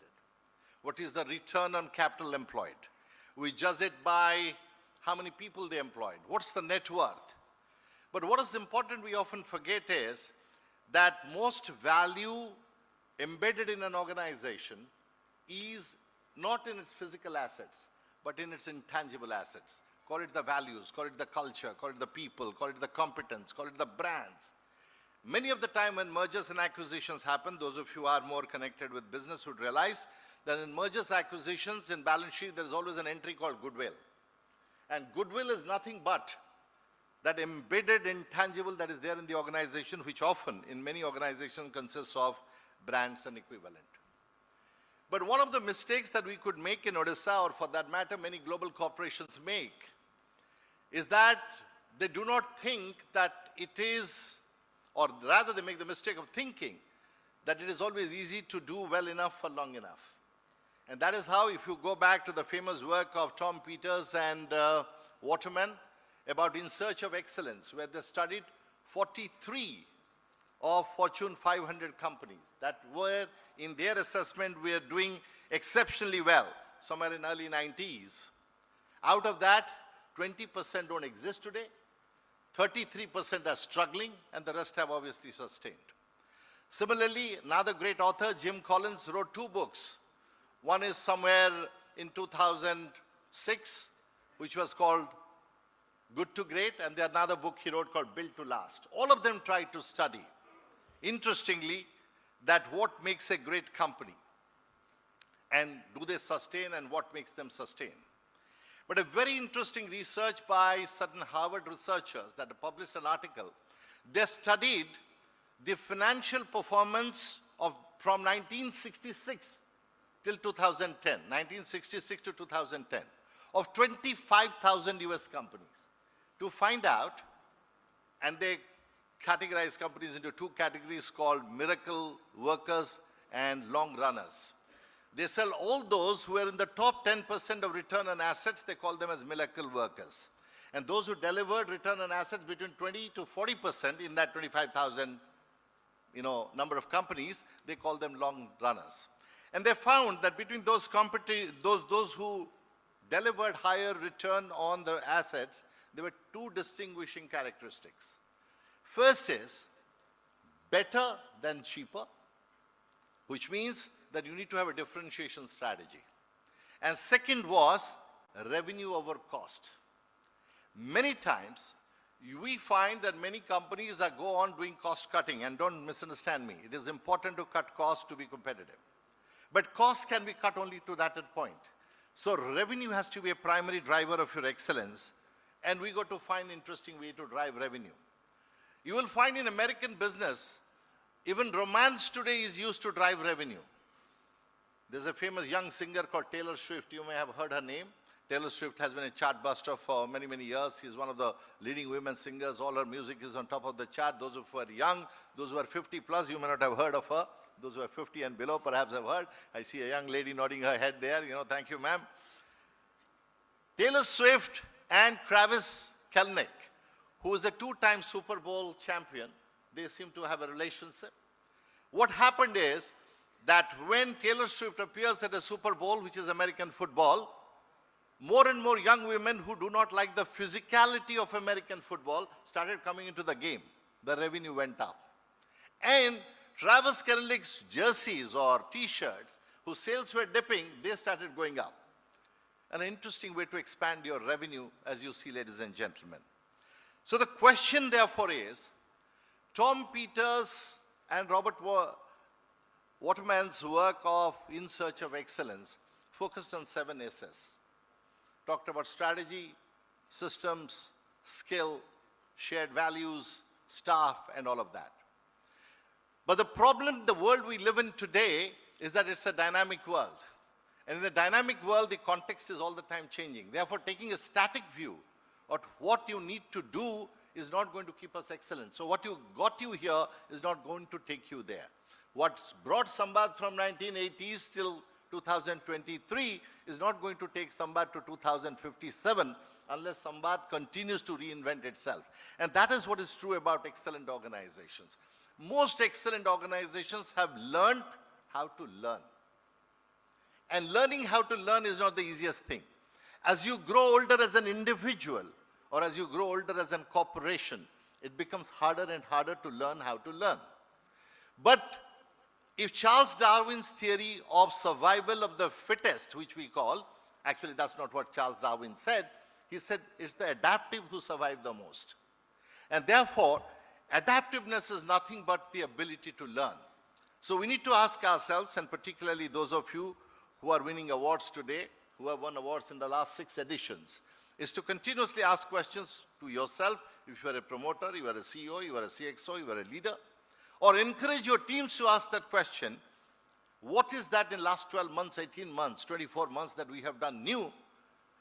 What is the return on capital employed? We judge it by how many people they employed. What's the net worth? But what is important we often forget is that most value embedded in an organization is not in its physical assets, but in its intangible assets. Call it the values, call it the culture, call it the people, call it the competence, call it the brands. Many of the time when mergers and acquisitions happen, those of you who are more connected with business would realize that in mergers and acquisitions, in balance sheet, there is always an entry called goodwill. And goodwill is nothing but that embedded intangible that is there in the organization, which often in many organizations consists of brands and equivalent. But one of the mistakes that we could make in Odisha, or for that matter many global corporations make, is that they do not think that it is, or rather they make the mistake of thinking that it is always easy to do well enough for long enough. And that is how, if you go back to the famous work of Tom Peters and Waterman about In Search of Excellence, where they studied 43 of Fortune 500 companies that were, in their assessment, were doing exceptionally well, somewhere in early 90s. Out of that, 20% don't exist today, 33% are struggling, and the rest have obviously sustained. Similarly, another great author, Jim Collins, wrote 2 books. One is somewhere in 2006, which was called Good to Great, and the another book he wrote called Built to Last. All of them tried to study, interestingly, that what makes a great company. And do they sustain, and what makes them sustain? But a very interesting research by certain Harvard researchers that published an article, they studied the financial performance of from 1966 till 2010, 1966 to 2010, of 25,000 US companies to find out, and they categorize companies into two categories called miracle workers and long runners. They sell all those who are in the top 10% of return on assets, they call them as miracle workers. And those who delivered return on assets between 20 to 40% in that 25,000 number of companies, they call them long runners. And they found that between those who delivered higher return on their assets, there were two distinguishing characteristics. First is better than cheaper, which means that you need to have a differentiation strategy. And second was revenue over cost. Many times, we find that many companies go on doing cost cutting, and don't misunderstand me. It is important to cut costs to be competitive. But costs can be cut only to that point. So revenue has to be a primary driver of your excellence, and we got to find interesting way to drive revenue. You will find in American business, even romance today is used to drive revenue. There's a famous young singer called Taylor Swift. You may have heard her name. Taylor Swift has been a chart buster for many, many years. She's one of the leading women singers. All her music is on top of the chart. Those who are young, those who are 50 plus, you may not have heard of her. Those who are 50 and below perhaps have heard. I see a young lady nodding her head there. Thank you, ma'am. Taylor Swift and Travis Kelce, who is a two-time Super Bowl champion, they seem to have a relationship. What happened is that when Taylor Swift appears at a Super Bowl, which is American football, more and more young women who do not like the physicality of American football started coming into the game. The revenue went up. And Travis Kelce's jerseys or T-shirts, whose sales were dipping, they started going up. An interesting way to expand your revenue, as you see, ladies and gentlemen. So the question, therefore, is, Tom Peters and Robert Waterman's work of In Search of Excellence focused on 7 S's. Talked about strategy, systems, skill, shared values, staff, and all of that. But the problem, the world we live in today, is that it's a dynamic world. And in a dynamic world, the context is all the time changing. Therefore, taking a static view of what you need to do is not going to keep us excellent. So what got you here is not going to take you there. What's brought SAMBAD from 1980s till 2023 is not going to take SAMBAD to 2057 unless SAMBAD continues to reinvent itself. And that is what is true about excellent organizations. Most excellent organizations have learned how to learn. And learning how to learn is not the easiest thing. As you grow older as an individual, or as you grow older as a corporation, it becomes harder and harder to learn how to learn. But if Charles Darwin's theory of survival of the fittest, which we call, actually that's not what Charles Darwin said, he said it's the adaptive who survive the most. And therefore, adaptiveness is nothing but the ability to learn. So we need to ask ourselves, and particularly those of you who are winning awards today, who have won awards in the last 6 editions, is to continuously ask questions to yourself. If you are a promoter, you are a CEO, you are a CXO, you are a leader, or encourage your teams to ask that question, what is that in last 12 months, 18 months, 24 months that we have done new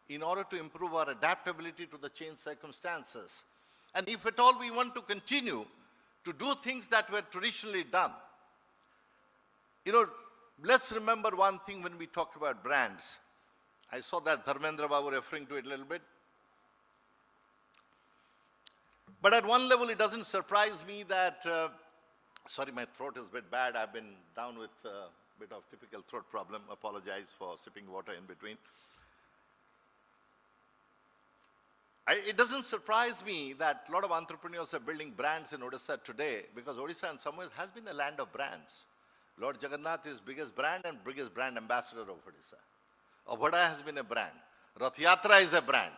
in order to improve our adaptability to the changed circumstances? And if at all we want to continue to do things that were traditionally done, let's remember one thing when we talk about brands. I saw that Dharmendra Babu referring to it a little bit. But at one level, it doesn't surprise me that, sorry, my throat is a bit bad. I've been down with a bit of typical throat problem. Apologize for sipping water in between. It doesn't surprise me that a lot of entrepreneurs are building brands in Odisha today, because Odisha in some ways has been a land of brands. Lord Jagannath is biggest brand and biggest brand ambassador of Odisha. Obhada has been a brand. Rath Yatra is a brand.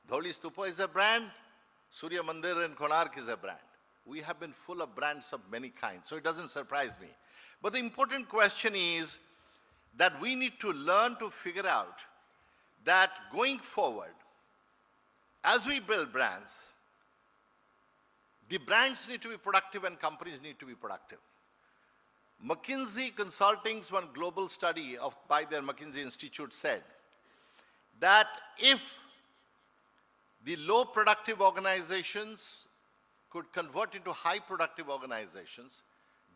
Dhauli Stupa is a brand. Surya Mandir in Konark is a brand. We have been full of brands of many kinds, so it doesn't surprise me. But the important question is, that we need to learn to figure out that going forward, as we build brands, the brands need to be productive and companies need to be productive. McKinsey Consulting's one global study by their McKinsey Institute said that if the low productive organizations could convert into high productive organizations,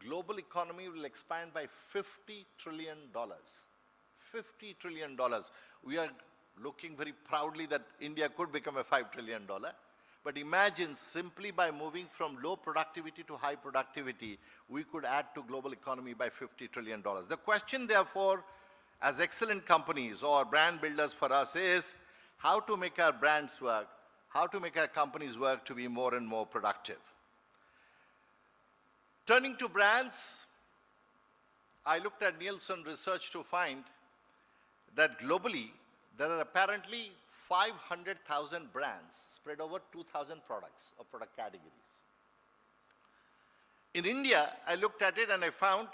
global economy will expand by $50 trillion. $50 trillion. We are looking very proudly that India could become a $5 trillion. But imagine simply by moving from low productivity to high productivity, we could add to global economy by $50 trillion. The question, therefore, as excellent companies or brand builders for us is how to make our brands work, how to make our companies work to be more and more productive. Turning to brands, I looked at Nielsen research to find that globally, there are apparently 500,000 brands spread over 2,000 products or product categories. In India, I looked at it and I found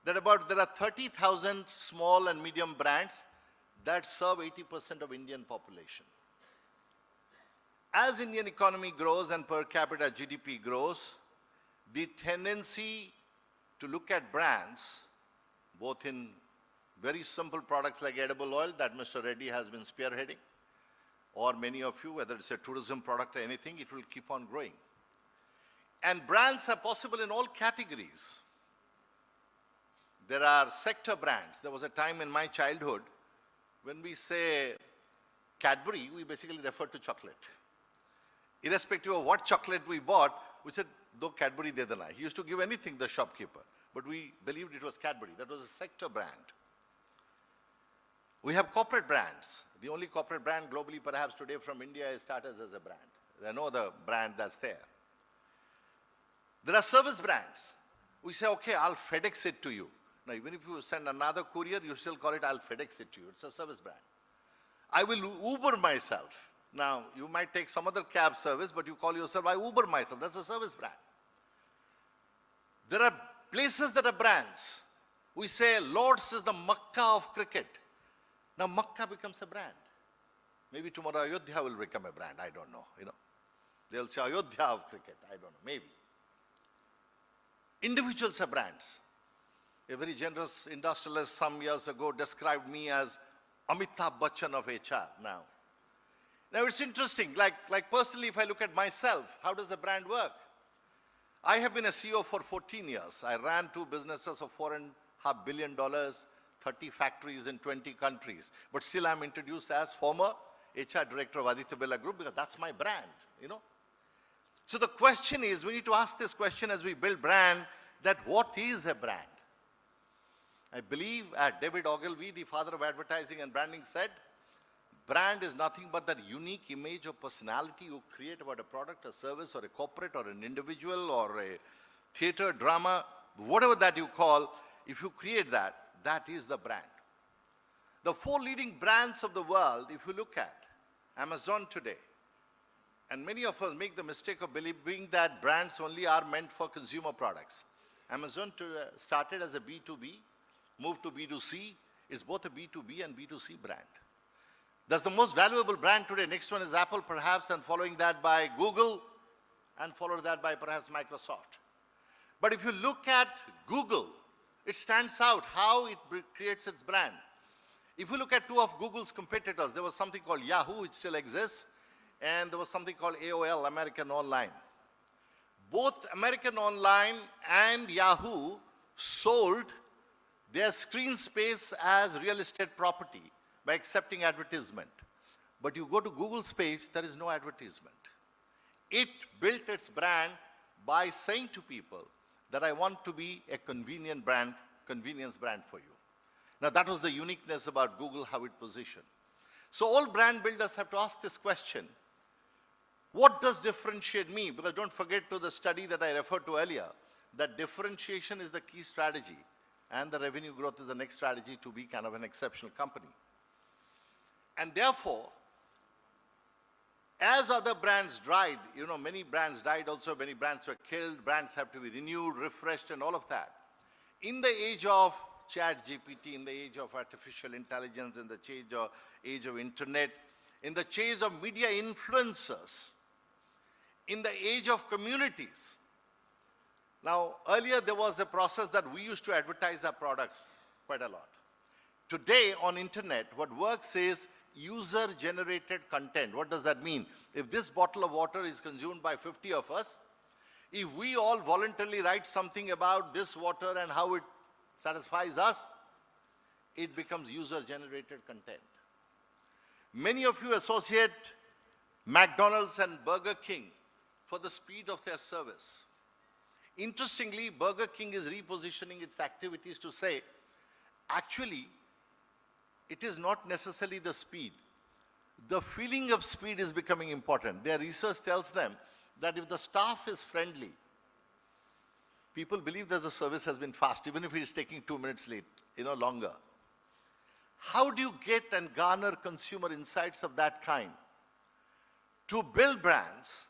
that there are 30,000 small and medium brands that serve 80% of Indian population. As Indian economy grows and per capita GDP grows, the tendency to look at brands, both in very simple products like edible oil that Mr. Reddy has been spearheading, or many of you, whether it's a tourism product or anything, it will keep on growing. And brands are possible in all categories. There are sector brands. There was a time in my childhood when we say Cadbury, we basically refer to chocolate. Irrespective of what chocolate we bought, we said, "Do Cadbury de dena." He used to give anything, the shopkeeper. But we believed it was Cadbury. That was a sector brand. We have corporate brands. The only corporate brand globally, perhaps today from India, is started as a brand. There are no other brand that's there. There are service brands. We say, okay, I'll FedEx it to you. Now, even if you send another courier, you still call it, I'll FedEx it to you. It's a service brand. I will Uber myself. Now, you might take some other cab service, but you call yourself, I Uber myself. That's a service brand. There are places that are brands. We say, Lord's is the Makkah of cricket. Now, Makkah becomes a brand. Maybe tomorrow Ayodhya will become a brand. I don't know. They'll say Ayodhya of cricket. I don't know. Maybe. Individuals are brands. A very generous industrialist some years ago described me as Amitabh Bachchan of HR now. Now, it's interesting. Like personally, if I look at myself, how does a brand work? I have been a CEO for 14 years. I ran 2 businesses of $4.5 billion, 30 factories in 20 countries. But still I'm introduced as former HR director of Aditya Birla Group because that's my brand, So the question is, we need to ask this question as we build brand, that what is a brand? I believe David Ogilvy, the father of advertising and branding, said, brand is nothing but that unique image or personality you create about a product, a service, or a corporate, or an individual, or a theater, drama, whatever that you call, if you create that, that is the brand. The 4 leading brands of the world, if you look at Amazon today, and many of us make the mistake of believing that brands only are meant for consumer products. Amazon started as a B2B, moved to B2C, is both a B2B and B2C brand. That's the most valuable brand today. Next one is Apple, perhaps, and following that by Google, and followed that by perhaps Microsoft. But if you look at Google, it stands out how it creates its brand. If you look at 2 of Google's competitors, there was something called Yahoo, which still exists, and there was something called AOL, American Online. Both American Online and Yahoo sold their screen space as real estate property by accepting advertisement. But you go to Google's page, there is no advertisement. It built its brand by saying to people that I want to be a convenience brand for you. Now that was the uniqueness about Google, how it positioned. So all brand builders have to ask this question. What does differentiate me? Because don't forget to the study that I referred to earlier, that differentiation is the key strategy and the revenue growth is the next strategy to be kind of an exceptional company. And therefore, as other brands died, many brands died also, many brands were killed, brands have to be renewed, refreshed, and all of that. In the age of chat GPT, in the age of artificial intelligence, in the age of internet, in the age of media influencers, in the age of communities. Now, earlier there was a process that we used to advertise our products quite a lot. Today on internet, what works is user-generated content. What does that mean? If this bottle of water is consumed by 50 of us, if we all voluntarily write something about this water and how it satisfies us, it becomes user-generated content. Many of you associate McDonald's and Burger King for the speed of their service. Interestingly, Burger King is repositioning its activities to say, actually, it is not necessarily the speed. The feeling of speed is becoming important. Their research tells them that if the staff is friendly, people believe that the service has been fast, even if it is taking 2 minutes late, longer. How do you get and garner consumer insights of that kind? To build brands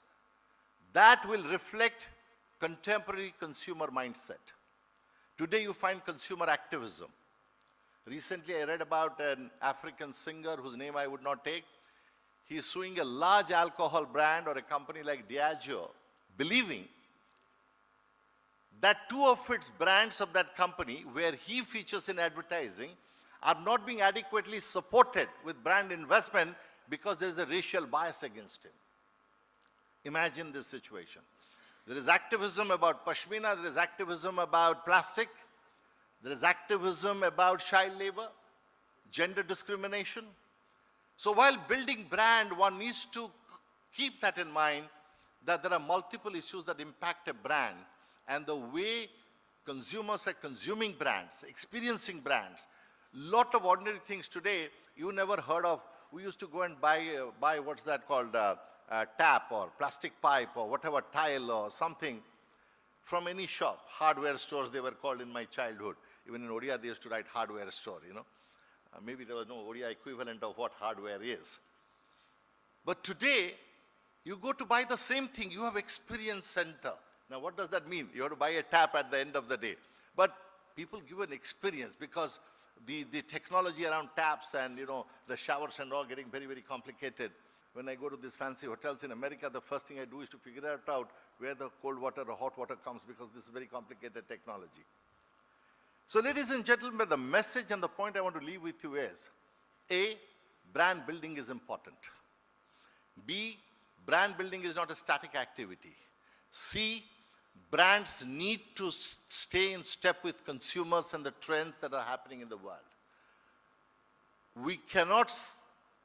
that will reflect contemporary consumer mindset. Today you find consumer activism. Recently I read about an African singer whose name I would not take. He is suing a large alcohol brand or a company like Diageo, believing that 2 of its brands of that company, where he features in advertising, are not being adequately supported with brand investment because there is a racial bias against him. Imagine this situation. There is activism about pashmina, there is activism about plastic, there is activism about child labor, gender discrimination. So while building brand, one needs to keep that in mind, that there are multiple issues that impact a brand, and the way consumers are consuming brands, experiencing brands. Lot of ordinary things today you never heard of. We used to go and buy what's that called, tap or plastic pipe or whatever, tile or something from any shop. Hardware stores they were called in my childhood. Even in Odia they used to write hardware store, maybe there was no Odia equivalent of what hardware is. But today, you go to buy the same thing, you have experience center. Now what does that mean? You have to buy a tap at the end of the day. But people give an experience because the technology around taps and the showers and all getting very, very complicated. When I go to these fancy hotels in America, the first thing I do is to figure out where the cold water or hot water comes, because this is very complicated technology. So ladies and gentlemen, the message and the point I want to leave with you is, A, brand building is important. B, brand building is not a static activity. C, brands need to stay in step with consumers and the trends that are happening in the world. We cannot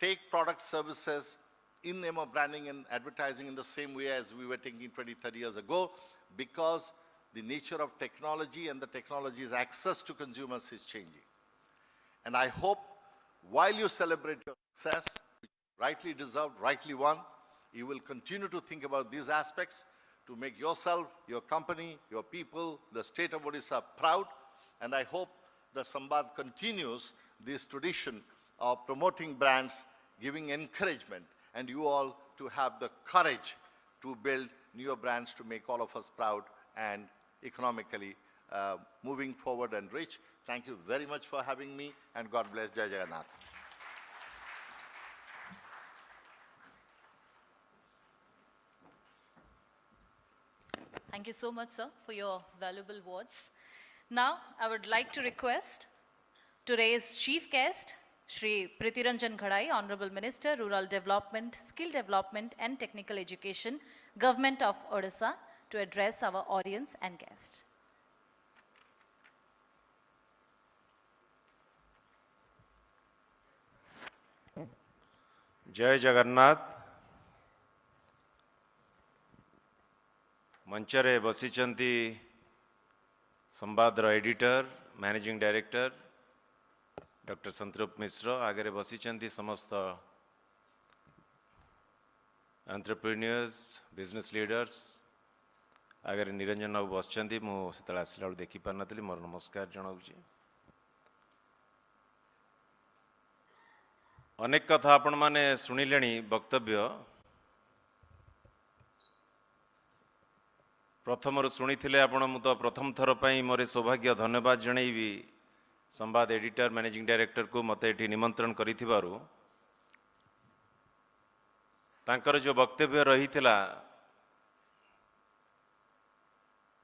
take product services in name of branding and advertising in the same way as we were taking 20, 30 years ago, because the nature of technology and the technology's access to consumers is changing. And I hope while you celebrate your success, which rightly deserved, rightly won, you will continue to think about these aspects to make yourself, your company, your people, the state of Odisha proud. And I hope that SAMBAD continues this tradition of promoting brands, giving encouragement, and you all to have the courage to build newer brands to make all of us proud and economically moving forward and rich. Thank you very much for having me, and God bless. Jai Jagannath. Thank you so much, sir, for your valuable words. Now, I would like to request today's chief guest, Shri Pritiranjan Ghadai, Honorable Minister, Rural Development, Skill Development and Technical Education, Government of Odisha, to address our audience and guests. जय जगन्नाथ। मंचरे बसिचंती संवादर editor managing director doctor Santrupt Mishra, आगे बसिचंती समस्त entrepreneurs, business leaders, आगे निरंजन बाबू बसचंती। मुझे आसला बेलू देखी पार नी, मोर नमस्कार जनाऊँगी। अनेक कथा आपण माने शुणिले वक्तव्य। प्रथम शुणी आपण, मु तो प्रथम थर पर मोर सौभाग्य धन्यवाद जनईबी संवाद एडिटर मैनेजिंग डायरेक्टर को मत एटी निमंत्रण करिथिबारु तांकर जो वक्तव्य रही थिला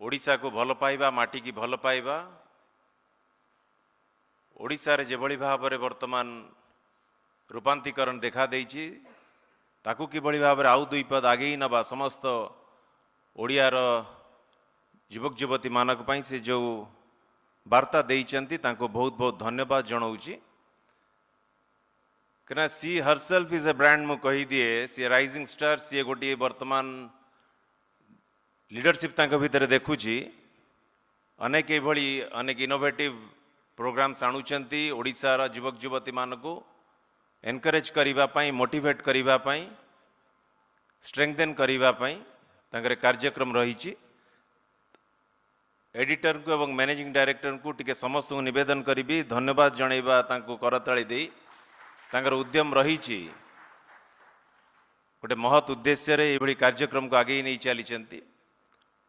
ओडिशा को भल पाइबा माटी की भल पाइबा ओडिशा रे जेभली भाव में वर्तमान रूपांतरीकरण देखा देइछि ताकू किभली भाव में आउ दुई पद आगे नबा समस्त ओडियार युवक युवती मानक पई से जो वार्ता देइचंती तांको बहुत बहुत धन्यवाद जणाउछि कना सी हरसेल्फ इज ए ब्रांड मु कहि दिए सी राइजिंग स्टार सी गोटे वर्तमान लीडरशिप तांको भितर देखुछि अनेक एभली अनेक इनोवेटिव प्रोग्राम्स आणुचंती ओडिशार युवक युवती मानको एनकरेज करिबा पई मोटिवेट करिबा पई स्ट्रेंथन करिबा पई तांकर कार्यक्रम रहिछि एडिटर को एवं मैनेजिंग डायरेक्टर को टिके समस्त को निवेदन करी धन्यवाद जनइबा तांको करताली दे तांकर उद्यम रहिछि गोटे महत् उद्देश्य रे एभली कार्यक्रम को आगे नहीं चली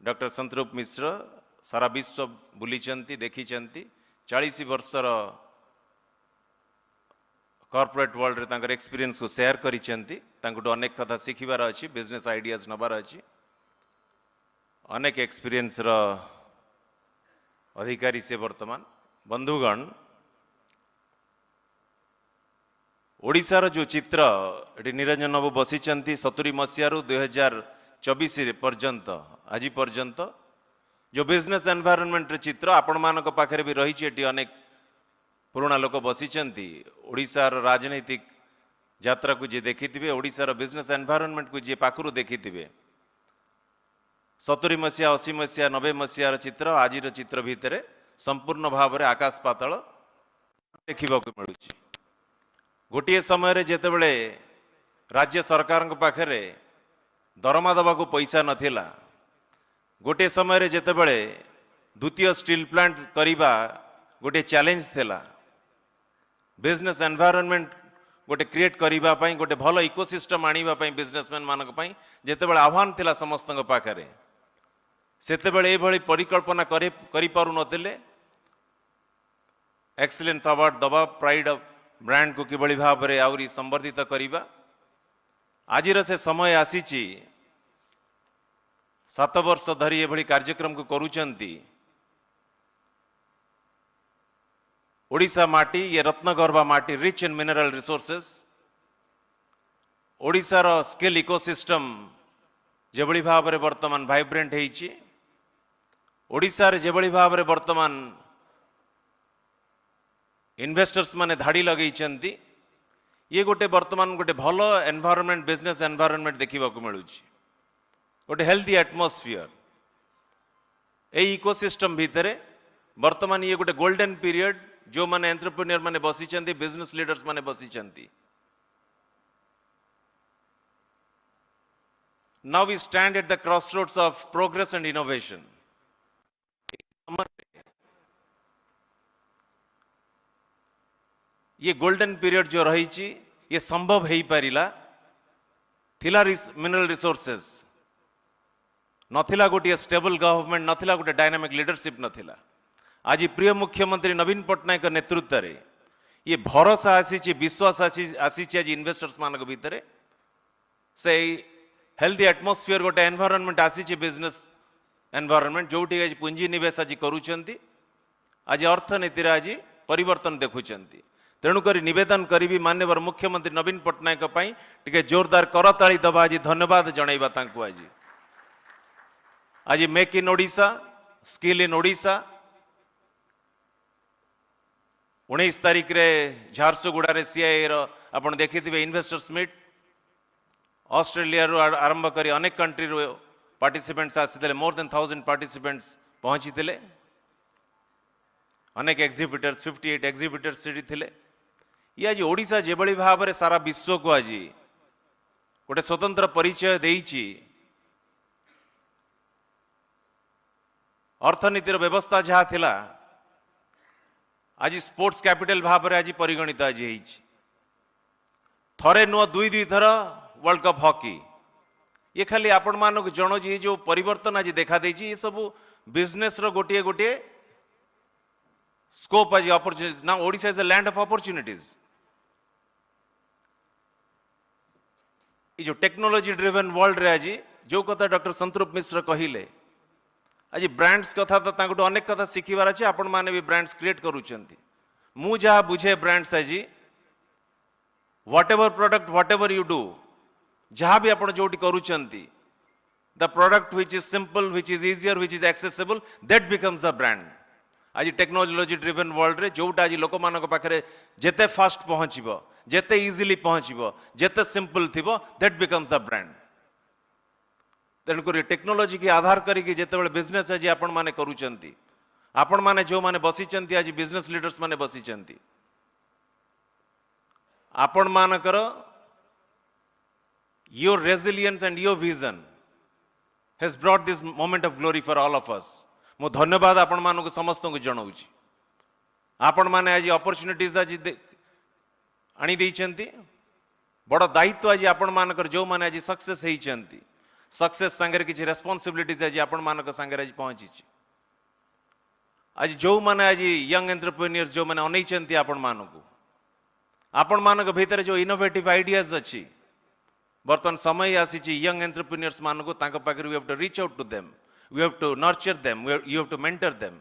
डॉक्टर संतरूप मिश्र सारा विश्व बुलीचंती देखिचंती 40 वर्षर कॉर्पोरेट वर्ल्ड रे तांकर एक्सपीरियंस को शेयर करिचंती तांको अनेक कथा शिखिबार अछि बिजनेस आइडियाज नबार अछि अनेक एक्सपीरियंस रो अधिकारी से वर्तमान बंधुगण ओडिशार जो चित्र ये निरंजन बाबू बसीचंती 70 मसीह 2024 पर्यंत आज पर्यंत जो बिजनेस एनवायरनमेंट चित्र आपण मानक पाखरे भी रही एटी अनेक पुराना लोक बसीचंती ओडिशार राजनीतिक यात्रा को जे देखिथिबे ओडिशार बिजनेस एनवायरनमेंट को जे पाखरु देखिथिबे 70 मसीहा 80 मसीहा 90 मसीहार चित्र आज चित्र भितर संपूर्ण भाव में आकाश पाताल देखा मिलूँ गोटे समय जेतेबेले राज्य सरकार पाखरे दरमा दबा को पैसा नथिला गोटे समय जेतेबेले द्वितीय स्टील प्लांट करिबा गोटे चैलेंज थिला बिजनेस एनवायरनमेंट गोटे क्रिएट करिबा पई गोटे भलो इकोसिस्टम आनिबा पई बिजनेसमैन मानक पई जेतेबेले आह्वान थिला समस्त पाखरे सेतेबेले एभली परिकल्पना करि पारु नथिले एक्सीलेंस अवार्ड दबा प्राइड ऑफ ब्रांड को किभली भाव में आउरी संवर्धित करिबा आजिर से समय आसीची 7 वर्ष धरी एभली कार्यक्रम को करूचंती ओडिशा माटी ये रत्नगर्भा माटी रिच इन मिनरल रिसोर्सेस ओडिशार स्किल इकोसिस्टम जेभली भाव में वर्तमान वाइब्रेंट होईची ओडिशा रे जेभली भाव में वर्तमान इन्वेस्टर्स माने धाड़ी लगेइचंती ये गोटे वर्तमान गोटे भलो एनवायरनमेंट बिजनेस एनवायरनमेंट देखा मिलूँ गोटे हेल्दी एटमोस्फियर ए इकोसिस्टम भितर वर्तमान ये गोटे गोल्डन पीरियड जो माने एंटरप्रेन्योर माने बसीचंती बिजनेस लीडर्स माने बसीचंती now we stand at the crossroads of progress and innovation ये गोल्डन पीरियड जो रही ये संभव हो पारिला थिला मिनरल रिसोर्सेस नथिला गोटे स्टेबल गवर्नमेंट नथिला गोटे डायनामिक लीडरशिप नथिला आज प्रिय मुख्यमंत्री नवीन पट्टनायक नेतृत्व रे ये भरोसा आसी विश्वास आसी आज इन्वेस्टर्स मान भितर से हेल्दी एटमोस्फियर गोटे एनवायरनमेंट आसी बिजनेस एनवायरनमेंट जोटी आज पुंजी निवेश आज करूचंती आज अर्थनीति आज परिवर्तन देखुचंती तेणुक निवेदन करी मान्यवर मुख्यमंत्री नवीन पट्टनायक टिके जोरदार करताली दबा आज धन्यवाद जनइबा तांको आज make in Odisha skill in Odisha 19 तारीख रे झारसुगुड़ा रे सीआई रो आपण देखिथिबे इन्वेस्टर्स मीट ऑस्ट्रेलिया रो आरंभ करी अनेक कंट्री रो पार्टिसिपेंट्स आसीथिले मोर देन 1000 पार्टिसिपेंट्स पहुंचीथिले अनेक एग्जिबिटर्स 58 एग्जिबिटर्स सेठी थिले ये आज ओडिशा जेभली भाव में सारा विश्व को आज गोटे स्वतंत्र परिचय देइछि अर्थनीतिर व्यवस्था जहाँ थिला आज स्पोर्ट्स कैपिटल भाव में आज परिगणित आज थरे नुह दुई दुई थर वर्ल्ड कप हॉकी ये खाली आपण मानक जन ये जो परिवर्तन आज देखा देइछि ये सब बिजनेस रो गोटे गोटे scope as opportunities. Now Odisha is a land of opportunities. ये जो टेक्नोलॉजी ड्रिवन वर्ल्ड रे आज जो कथा डॉक्टर संतरूप मिश्र कहिले आज ब्रांड्स कथा तो तांको अनेक कथा शिखिबार अछि आपण माने भी ब्रांड्स क्रिएट करूचंती मु जहा बुझे ब्रांड्स आज whatever product whatever you do जहा भी आपण जोटी करूचंती the product which is simple which is easier which is accessible that becomes a brand आज टेक्नोलॉजी ड्रिवन वर्ल्ड रे जोटा आज लोक मानक पाखरे जेते फास्ट पहुंचीबो जेते इजिली पहुंचीबो जेते सिंपल थिबो दैट बिकम्स द ब्रांड तेणुक टेक्नोलॉजी की आधार करिकी जेतेबेले बिजनेस आज आपण माने करूचंती आपण माने जो माने बसिचंती आज बिजनेस लीडर्स माने बसिचंती आपण मानकर your resilience and your vision has brought this moment of glory for all of us मो धन्यवाद आपण मानक समस्त को जणाउची आपण माने आज अपॉर्चुनिटीज आज आनी देइचंती बड़ दायित्व आज आपण मानकर जो माने आज सक्सेस हेइचंती सक्सेस संगे किसी रेस्पॉन्सिबिलिटीज आज आपण मानक संगे आज पहुंची आज जो माने आज यंग एंटरप्रेन्योर्स जो माने अनैचंती आपण मानक भीतर जो इनोवेटिव आइडियाज अच्छी बर्तमान समय आसी यंग एंटरप्रेन्योर्स मानक तांको पाखर we have to reach out to them we have to nurture them you have to mentor them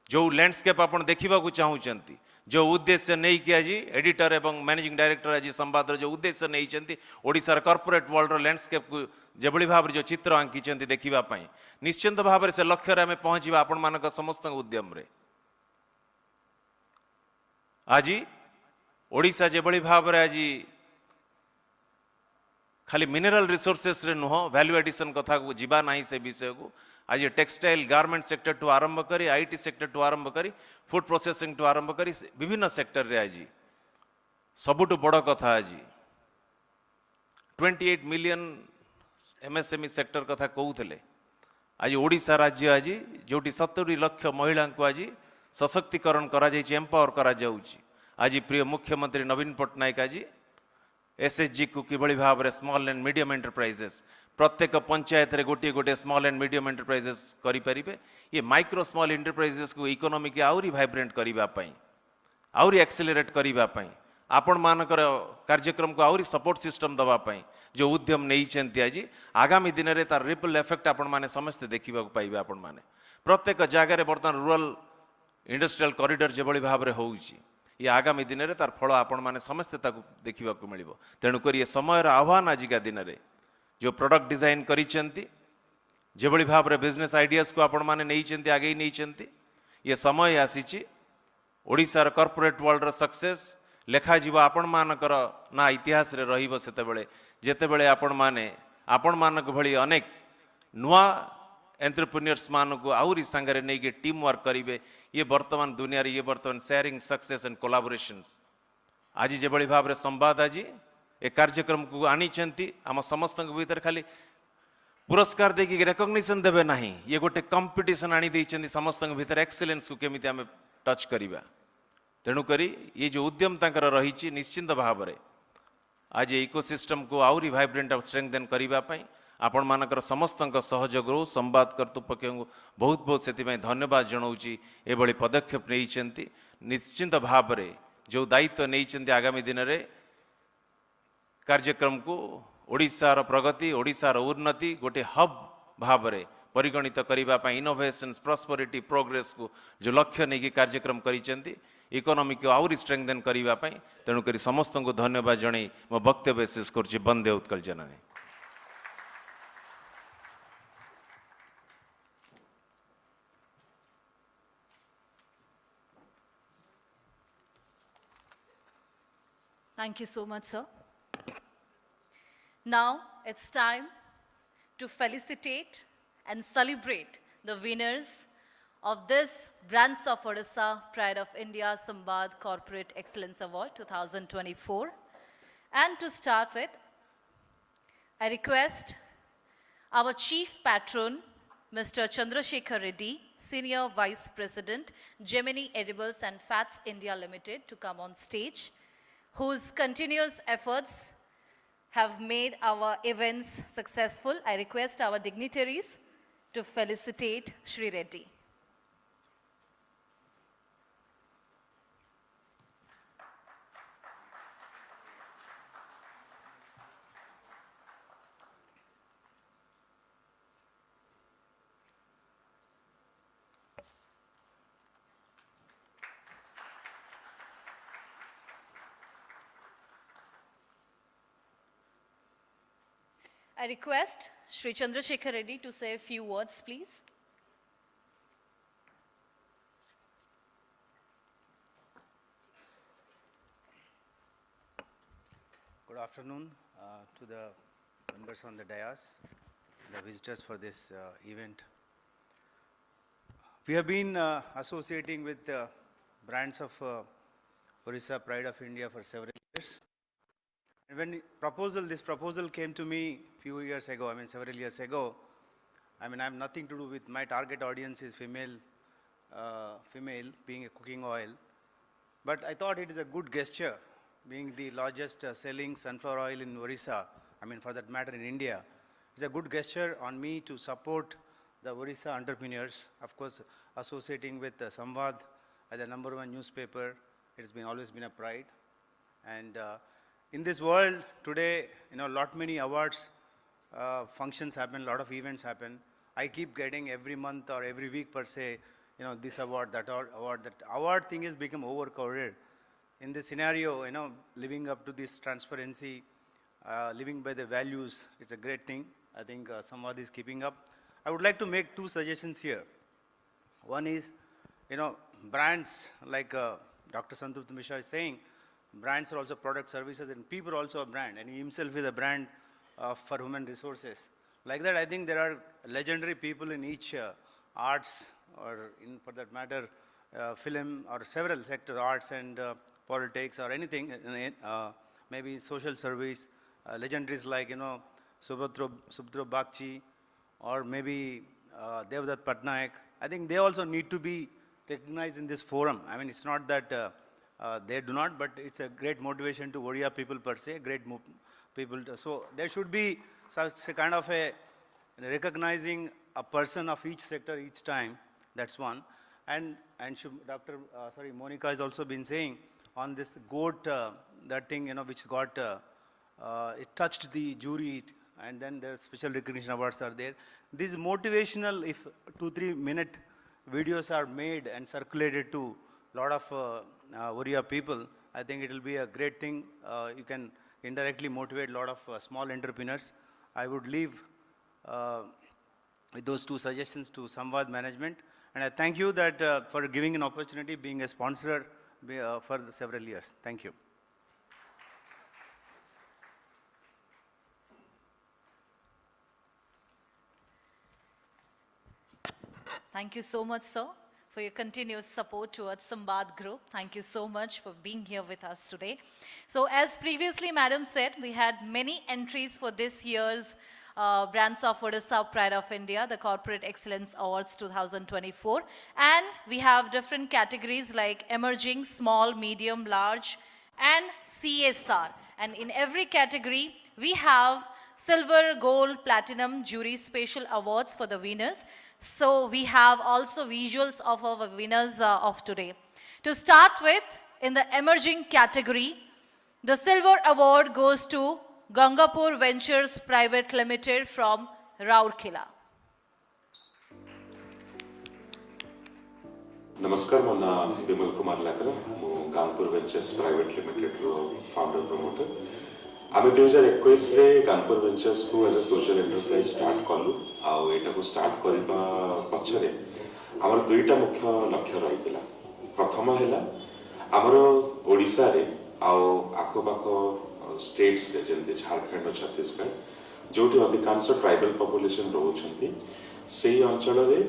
जो लैंडस्केप आपण देखिबा को चाहूचंती जो उद्देश्य नहीं कि आज एडिटर एवं मैनेजिंग डायरेक्टर आज संवाद जो उद्देश्य नहीं ओडिशार कॉर्पोरेट वर्ल्ड लैंडस्केप को जेभली भाव जो चित्र आंकी देखा निश्चिंत भाव से लक्ष्य आम पहुंचा आपण मानक समस्त उद्यम रे आज ओडिशा जेभली भाव आज खाली मिनरल रिसोर्सेस रे नुह वैल्यू एडिशन कथा को जीवा नहीं से विषय को आज टेक्सटाइल गारमेंट सेक्टर टू आरंभ करी आईटी सेक्टर टू आरंभ करी फूड प्रोसेसिंग टू आरंभ करी विभिन्न सेक्टर रे आज सबुठु बड़ कथा आज 28 मिलियन एमएसएमई सेक्टर कथा कहूले आज ओडिशा राज्य आज जोटी 70 लाख महिला को आज सशक्तिकरण करा जायछि एम्पावर करा जाउछि आज प्रिय मुख्यमंत्री नवीन पट्टनायक आज एसएचजी को किभली भाव रे स्मॉल एंड मीडियम एंटरप्राइजेस प्रत्येक पंचायत रे गोटे गोटे स्मॉल एंड मीडियम एंटरप्राइजेस करि परिबे ये माइक्रो स्मॉल एंटरप्राइजेस को इकोनॉमी के आउरी वाइब्रेंट करिबा पई आउरी एक्सेलरेट करिबा पई आपण मानकर कार्यक्रम को आउरी सपोर्ट सिस्टम दवा पई जो उद्यम नहीं आज आगामी दिन में तार रिपल इफेक्ट आपण माने समस्त देखा पाइबे आपण माने प्रत्येक जगह रे बर्तमान रूरल इंडस्ट्रियल कॉरिडोर जेभली भाव रे होउची ये आगामी दिन में तार फल आपण माने समस्त देखा मिलिबो तेणुक ये समय आह्वान आजिका दिन में जो प्रोडक्ट डिजाइन करिसेंती जेभली भाव रे बिजनेस आइडियाज को आपण माने नहीं आगे नहीं ये समय आसीची ओडिशार कॉर्पोरेट वर्ल्ड रो सक्सेस लेखा जीव आपण मानकर ना इतिहास रे रहिबो सेतेबेले जेतेबेले आपण मानक भली अनेक नुआ एंटरप्रेन्योर्स मान को आउरी संगे नहीं कि टीम वर्क करेंगे ये वर्तमान दुनिया रे ये वर्तमान शेयरिंग सक्सेस एंड कोलाबोरेशंस आज जेभली भाव रे संवाद आज ए कार्यक्रम को आनी आम समस्त भीतर खाली पुरस्कार देखिए रेकग्निशन देवे ना ये गोटे कंपटीशन आनी देइछन्ती समस्त भीतर एक्सीलेंस को केमिति आमे टच करिबा तेणुक ये जो उद्यम तांकर रही निश्चिंत भाव में आज इकोसिस्टम को आउरी वाइब्रेंट स्ट्रेंथेन करने आपण मानकर समस्त सहयोग संवाद कर्तृपक्ष को बहुत बहुत से धन्यवाद जनाऊँगी एभली पदक्षेप नहीं निश्चिंत भाव में जो दायित्व नहीं आगामी दिन में कार्यक्रम को ओडिशार प्रगति ओडिशार उन्नति गोटे हब भाव में परिगणित करने इनोवेशंस प्रॉस्पेरिटी प्रोग्रेस को जो लक्ष्य नहीं कार्यक्रम करिसेंती इकोनॉमी को आउरी स्ट्रेंथेन करने तेणुक समस्त को धन्यवाद जन मो वक्तव्य शेष कर वंदे उत्कल जननी। Thank you so much, sir. Now it's time to felicitate and celebrate the winners of this Brands of Odisha Pride of India SAMBAD Corporate Excellence Award 2024. And to start with, I request our Chief Patron, Mr. Chandrasekhar Reddy, Senior Vice President, Gemini Edibles and Fats India Limited, to come on stage, whose continuous efforts have made our events successful. I request our dignitaries to felicitate Shri Reddy. I request Shri Chandrasekhar Reddy to say a few words, please. Good afternoon to the members on the dais, the visitors for this event. We have been associating with brands of Odisha Pride of India for several years. And when this proposal came to me few years ago, several years ago, I have nothing to do with my target audience is female being a cooking oil. But I thought it is a good gesture, being the largest selling sunflower oil in Odisha, for that matter in India. It's a good gesture on me to support the Odisha entrepreneurs, of course, associating with SAMBAD as the #1 newspaper. It's always been a pride. And in this world today, many awards functions happen, a lot of events happen. I keep getting every month or every week per se, this award, that award. That award thing has become overcrowded. In this scenario, living up to this transparency, living by the values, it's a great thing. I think Samvad is keeping up. I would like to make 2 suggestions here. One is, brands like Dr. Santupt Mishra is saying, brands are also product services and people are also a brand, and he himself is a brand for human resources. Like that, I think there are legendary people in each arts or for that matter, film or several sector, arts and politics or anything, maybe social service, legendaries like, Subhadra Bakchi or maybe Devdutt Patnaik. I think they also need to be recognized in this forum. It's not that they do not, but it's a great motivation to Odia people per se, people. So there should be such a kind of a recognizing a person of each sector each time. That's one. And Monica has also been saying on this goat, that thing, which got, it touched the jury, and then the special recognition awards are there. These motivational, if 2-3 minute videos are made and circulated to a lot of Odia people, I think it will be a great thing. You can indirectly motivate a lot of small entrepreneurs. I would leave with those 2 suggestions to Samvad management. And I thank you that for giving an opportunity, being a sponsor for several years. Thank you. Thank you so much, sir, for your continuous support towards SAMBAD Group. Thank you so much for being here with us today. So as previously Madam said, we had many entries for this year's Brands of Odisha Pride of India, the Corporate Excellence Awards 2024. And we have different categories like emerging, small, medium, large, and CSR. And in every category, we have silver, gold, platinum jury special awards for the winners. So we have also visuals of our winners of today. To start with, in the emerging category, the silver award goes to Gangapur Ventures Private Limited from Rourkela. नमस्कार मो ना विमल कुमार लाकर मो Ganpur ventures private limited रो founder promoter आमे 2021 रे Ganpur ventures को as a social enterprise start कलु आ एटा को स्टार्ट करबा पछरे हमर दुईटा मुख्य लक्ष्य रहितला प्रथम हैला हमर ओडिसा रे आ आखोपाखो स्टेट्स रे जेंते झारखंड और छत्तीसगढ़ जोटी अधिकांश ट्राइबल पॉपुलेशन रहउछंती सेही अंचल रे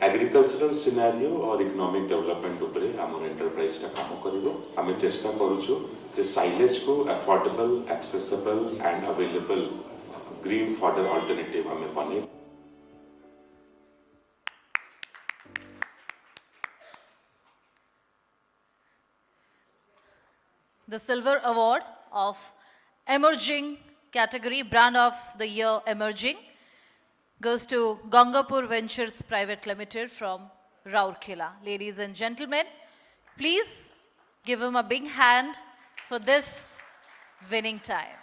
एग्रीकल्चरल सिनारियो और इकोनॉमिक डेवलपमेंट उपरे हमर एंटरप्राइज ता काम करिवो हमें चेष्टा करूछु जे साइलेज को affordable accessible and available green fodder alternative हमें बने The Silver Award of Emerging category, Brand of the Year Emerging, goes to Gangapur Ventures Private Limited from Rourkela. Ladies and gentlemen, please give him a big hand for this winning time.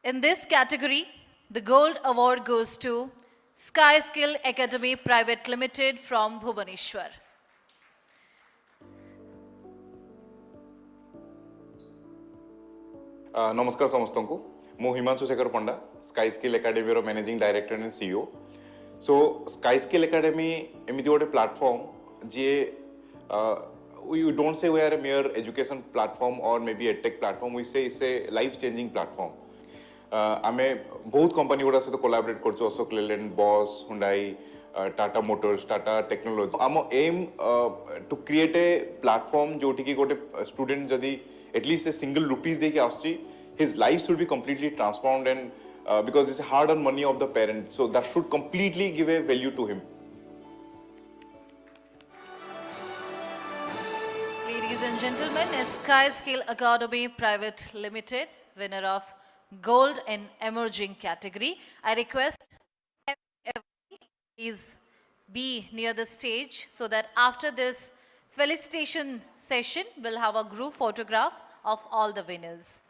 In this category, the Gold Award goes to Sky Skill Academy Private Limited from Bhubaneswar. नमस्कार समस्त को मु Himanshu Shekhar Panda Sky Skill Academy रो managing director and CEO so Sky Skill Academy एमिति गोटे platform जे we don't say we are a mere education platform or maybe a tech platform, we say it's a life changing platform. आमे बहुत company गुड़ा सहित collaborate करछो Ashok Leyland Bosch Hyundai Tata Motors Tata technology आम aim to create a platform जोटी की गोटे student जदी एटलीस्ट ए सिंगल रुपीस देके आछी his life should be completely transformed and because it's hard earned money of the parent, so that should completely give a value to him. Ladies and gentlemen, Sky Skill Academy Private Limited, winner of Gold in Emerging category. I request everybody please be near the stage so that after this felicitation session, we'll have a group photograph of all the winners.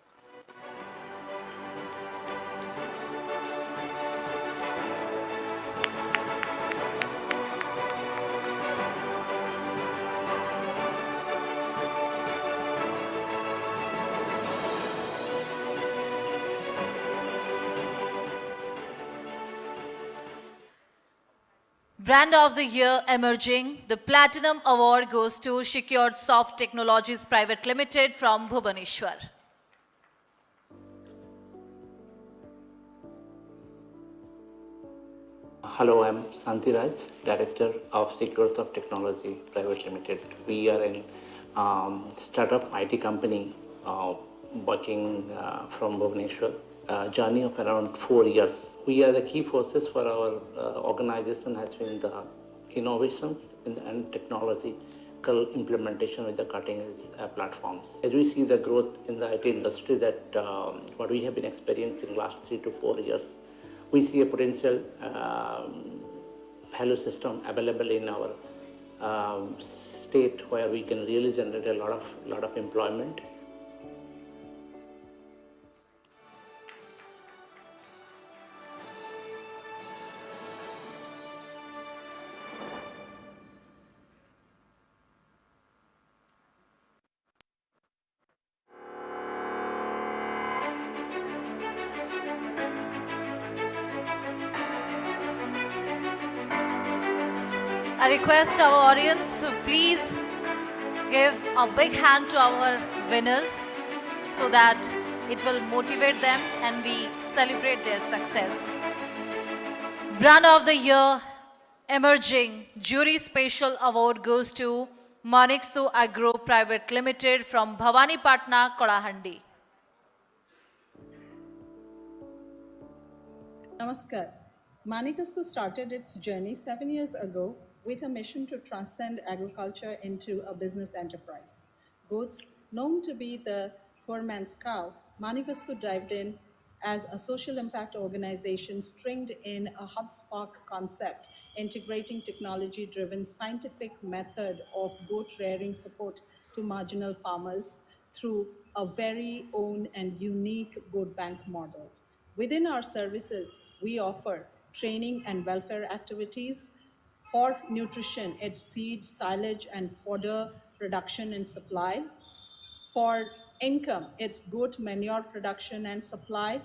Brand of the Year Emerging, the Platinum Award goes to Secured Soft Technologies Private Limited from Bhubaneswar. Hello, I'm Santiraj, Director of Secured Soft Technology Private Limited. We are a startup IT company working from Bhubaneswar, a journey of around 4 years. We are the key forces for our organization has been the innovations and technological implementation with the cutting edge platforms. As we see the growth in the IT industry that what we have been experiencing last 3 to 4 years, we see a potential value system available in our state where we can really generate a lot of employment. I request our audience to please give a big hand to our winners so that it will motivate them and we celebrate their success. Brand of the Year Emerging Jury Special Award goes to Manikstu Agro Private Limited from Bhavani Patna, Kolahandi. Namaskar. Manikastu started its journey 7 years ago with a mission to transcend agriculture into a business enterprise. Goods, known to be the poor man's cow, Manikastu dived in as a social impact organization stringed in a hub-spark concept, integrating technology-driven scientific method of goat rearing support to marginal farmers through a very own and unique goat bank model. Within our services, we offer training and welfare activities. For nutrition, it's seed, silage, and fodder production and supply. For income, it's goat manure production and supply.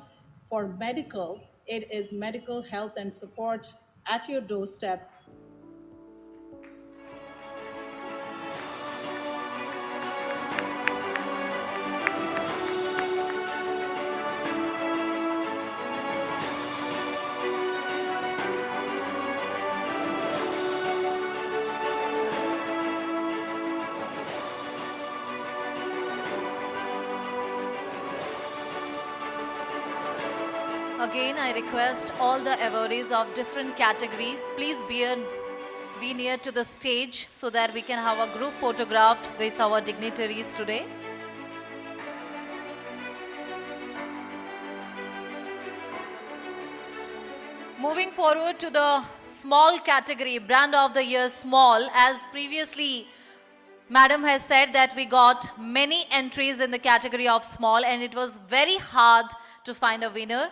For medical, it is medical health and support at your doorstep. Again, I request all the awardees of different categories, please be near to the stage so that we can have a group photographed with our dignitaries today. Moving forward to the small category, Brand of the Year Small, as previously Madam has said that we got many entries in the category of small and it was very hard to find a winner.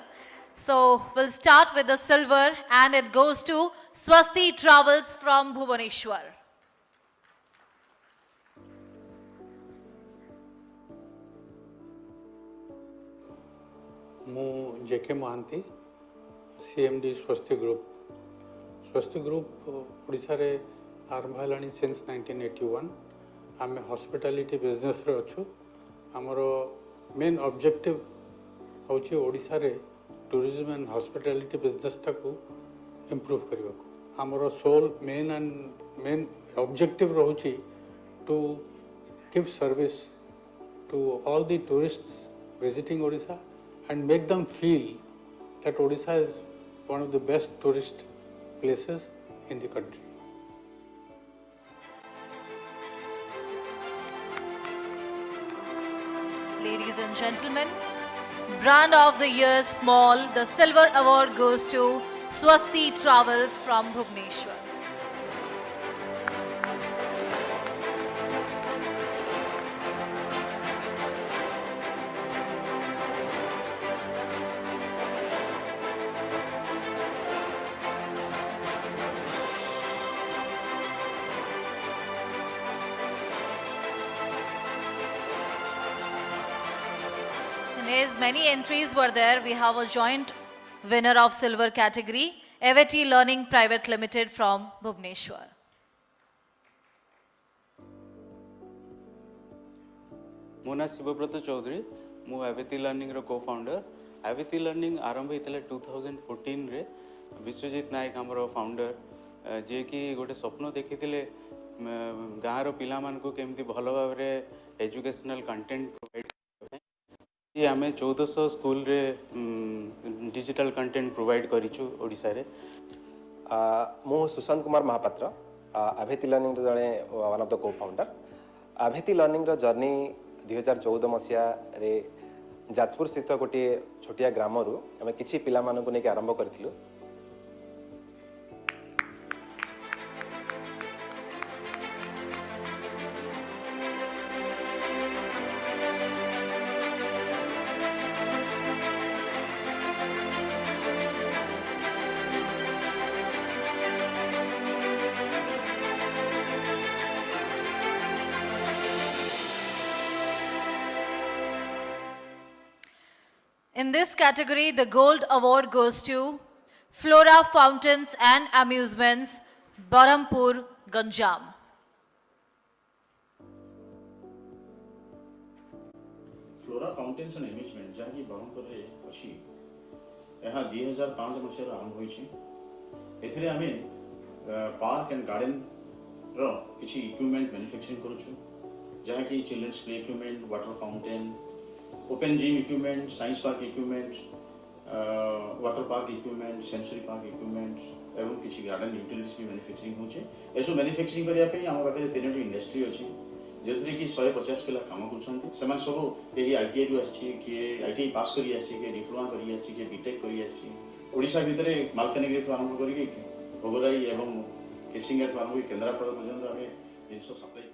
So we'll start with the silver and it goes to Swasti Travels from Bhubaneswar. मु जेके Mahanti CMD स्वस्ति group Odisha रे आरंभ है since 1981 आम hospitality business रे अच्छु आमर main objective हूँ ओडिशा रे टूरिज्म एंड हॉस्पिटैलिटी बिजनेस टाको इम्प्रूव करने आमर सोल मेन ऑब्जेक्टिव रहुची to give service to all the tourists visiting Odisha and make them feel that Odisha is one of the best tourist places in the country. Ladies and gentlemen, Brand of the Year Small, the Silver Award goes to Swasti Travels from Bhubaneswar. As many entries were there, we have a joint winner of silver category, Evati Learning Private Limited from Bhubaneswar. मो ना शिवव्रत चौधरी मु एविटी learning रो cofounder एविटी learning आरंभ होता 2014 रे विश्वजीत नायक हमरो founder जे कि गोटे स्वप्न देखिथिले गाँव रो पिला मान को केमती भलो भाव रे एजुकेशनल कंटेंट प्रोवाइड आम 1400 स्कूल रे डिजिटल कंटेंट प्रोवाइड करिछु ओडिसा रे मु सुशांत कुमार महापात्र आभेती लर्निंग जड़े वन ऑफ द को फाउंडर आभेती लर्निंग जर्नी 2014 मसीहा रे जाजपुर स्थित गोटे छोटिया ग्राम रु आम किछि पिला मानकु नेकी आरंभ करथिलु। In this category, the gold award goes to Flora Fountains and Amusements, Barampur, Ganjam. Flora Fountains and Amusements, जहाँ की बरहमपुर रे अछि, यहाँ 2005 मसीह आरंभ होइछि। एथिरे आमे पार्क एंड गार्डन रो किछि इक्विपमेंट मैन्युफैक्चरिंग करूछु, जहाँ की children's play equipment, water fountain, open gym equipment, science park equipment, water park equipment, sensory park equipment एवं किसी गार्डन यूटिलिटीज भी मैन्युफैक्चरिंग होचे। एसो मैन्युफैक्चरिंग करिया पे हम पाखे तीनोटी इंडस्ट्री अछि जेतरे कि 150 पिला काम करछन्ती। समान सब एही आईटीआई रु आछि कि आईटीआई पास करी आछि कि डिप्लोमा करी आछि कि बीटेक करी आछि। ओडिशा भितरे मालकानगिरी ठु आरंभ करी भोगराई एवं केसिंगा ठु आरंभ केन्द्रापड़ा पर्यंत आमे जिंस supply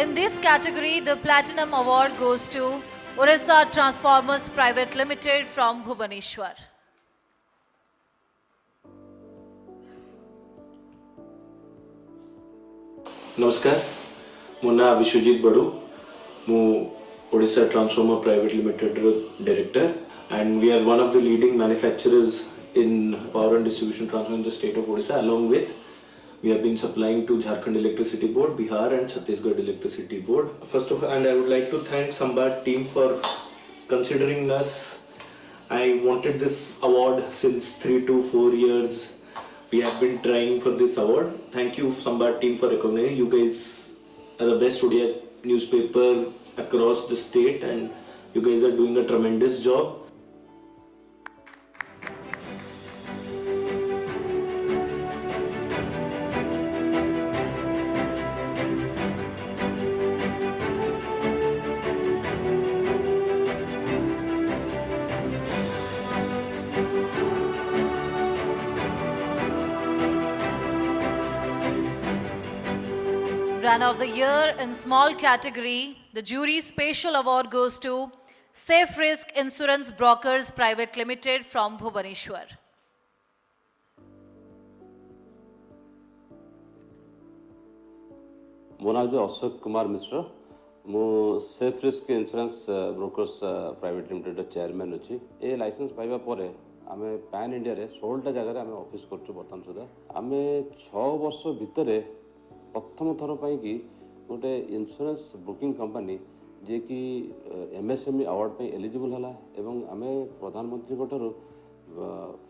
In this category, the Platinum Award goes to Odisha Transformers Private Limited from Bhubaneswar. नमस्कार, मो ना विश्वजीत बड़ू, मु Odisha Transformer Private Limited Director, and we are one of the leading manufacturers in power and distribution transformer in the state of Odisha. Along with, we have been supplying to Jharkhand Electricity Board, Bihar and Chhattisgarh Electricity Board. First of all, and I would like to thank SAMBAD team for considering us. I wanted this award since 3 to 4 years. We have been trying for this award. Thank you SAMBAD team for recognizing. You guys are the best Odia newspaper across the state and you guys are doing a tremendous job. Brand of the Year in small category, the jury special award goes to Safe Risk Insurance Brokers Private Limited from Bhubaneswar. ମୋ ନାଁ ହେଉଛି ଅଶୋକ କୁମାର ମିଶ୍ର ମୁଁ safe risk insurance brokers private ଲିମିଟେଡର chairman ଅଛି ଏ licence ପାଇବା ପରେ ଆମେ ପ୍ୟାନ୍ ଇଣ୍ଡିଆରେ 16ଟା ଜାଗାରେ ଆମେ ଅଫିସ୍ କରୁଛୁ ବର୍ତ୍ତମାନ ସୁଦ୍ଧା ଆମେ 6 ବର୍ଷ ଭିତରେ ପ୍ରଥମ ଥର ପାଇଁକି ଗୋଟେ ଇନ୍ସୁରାନ୍ସ ବ୍ରୋକିଂ କମ୍ପାନୀ ଯିଏକି MSME ଆୱାର୍ଡ଼ ପାଇଁ ଏଲିଜିବଲ୍ ହେଲା ଏବଂ ଆମେ ପ୍ରଧାନମନ୍ତ୍ରୀଙ୍କ ଠାରୁ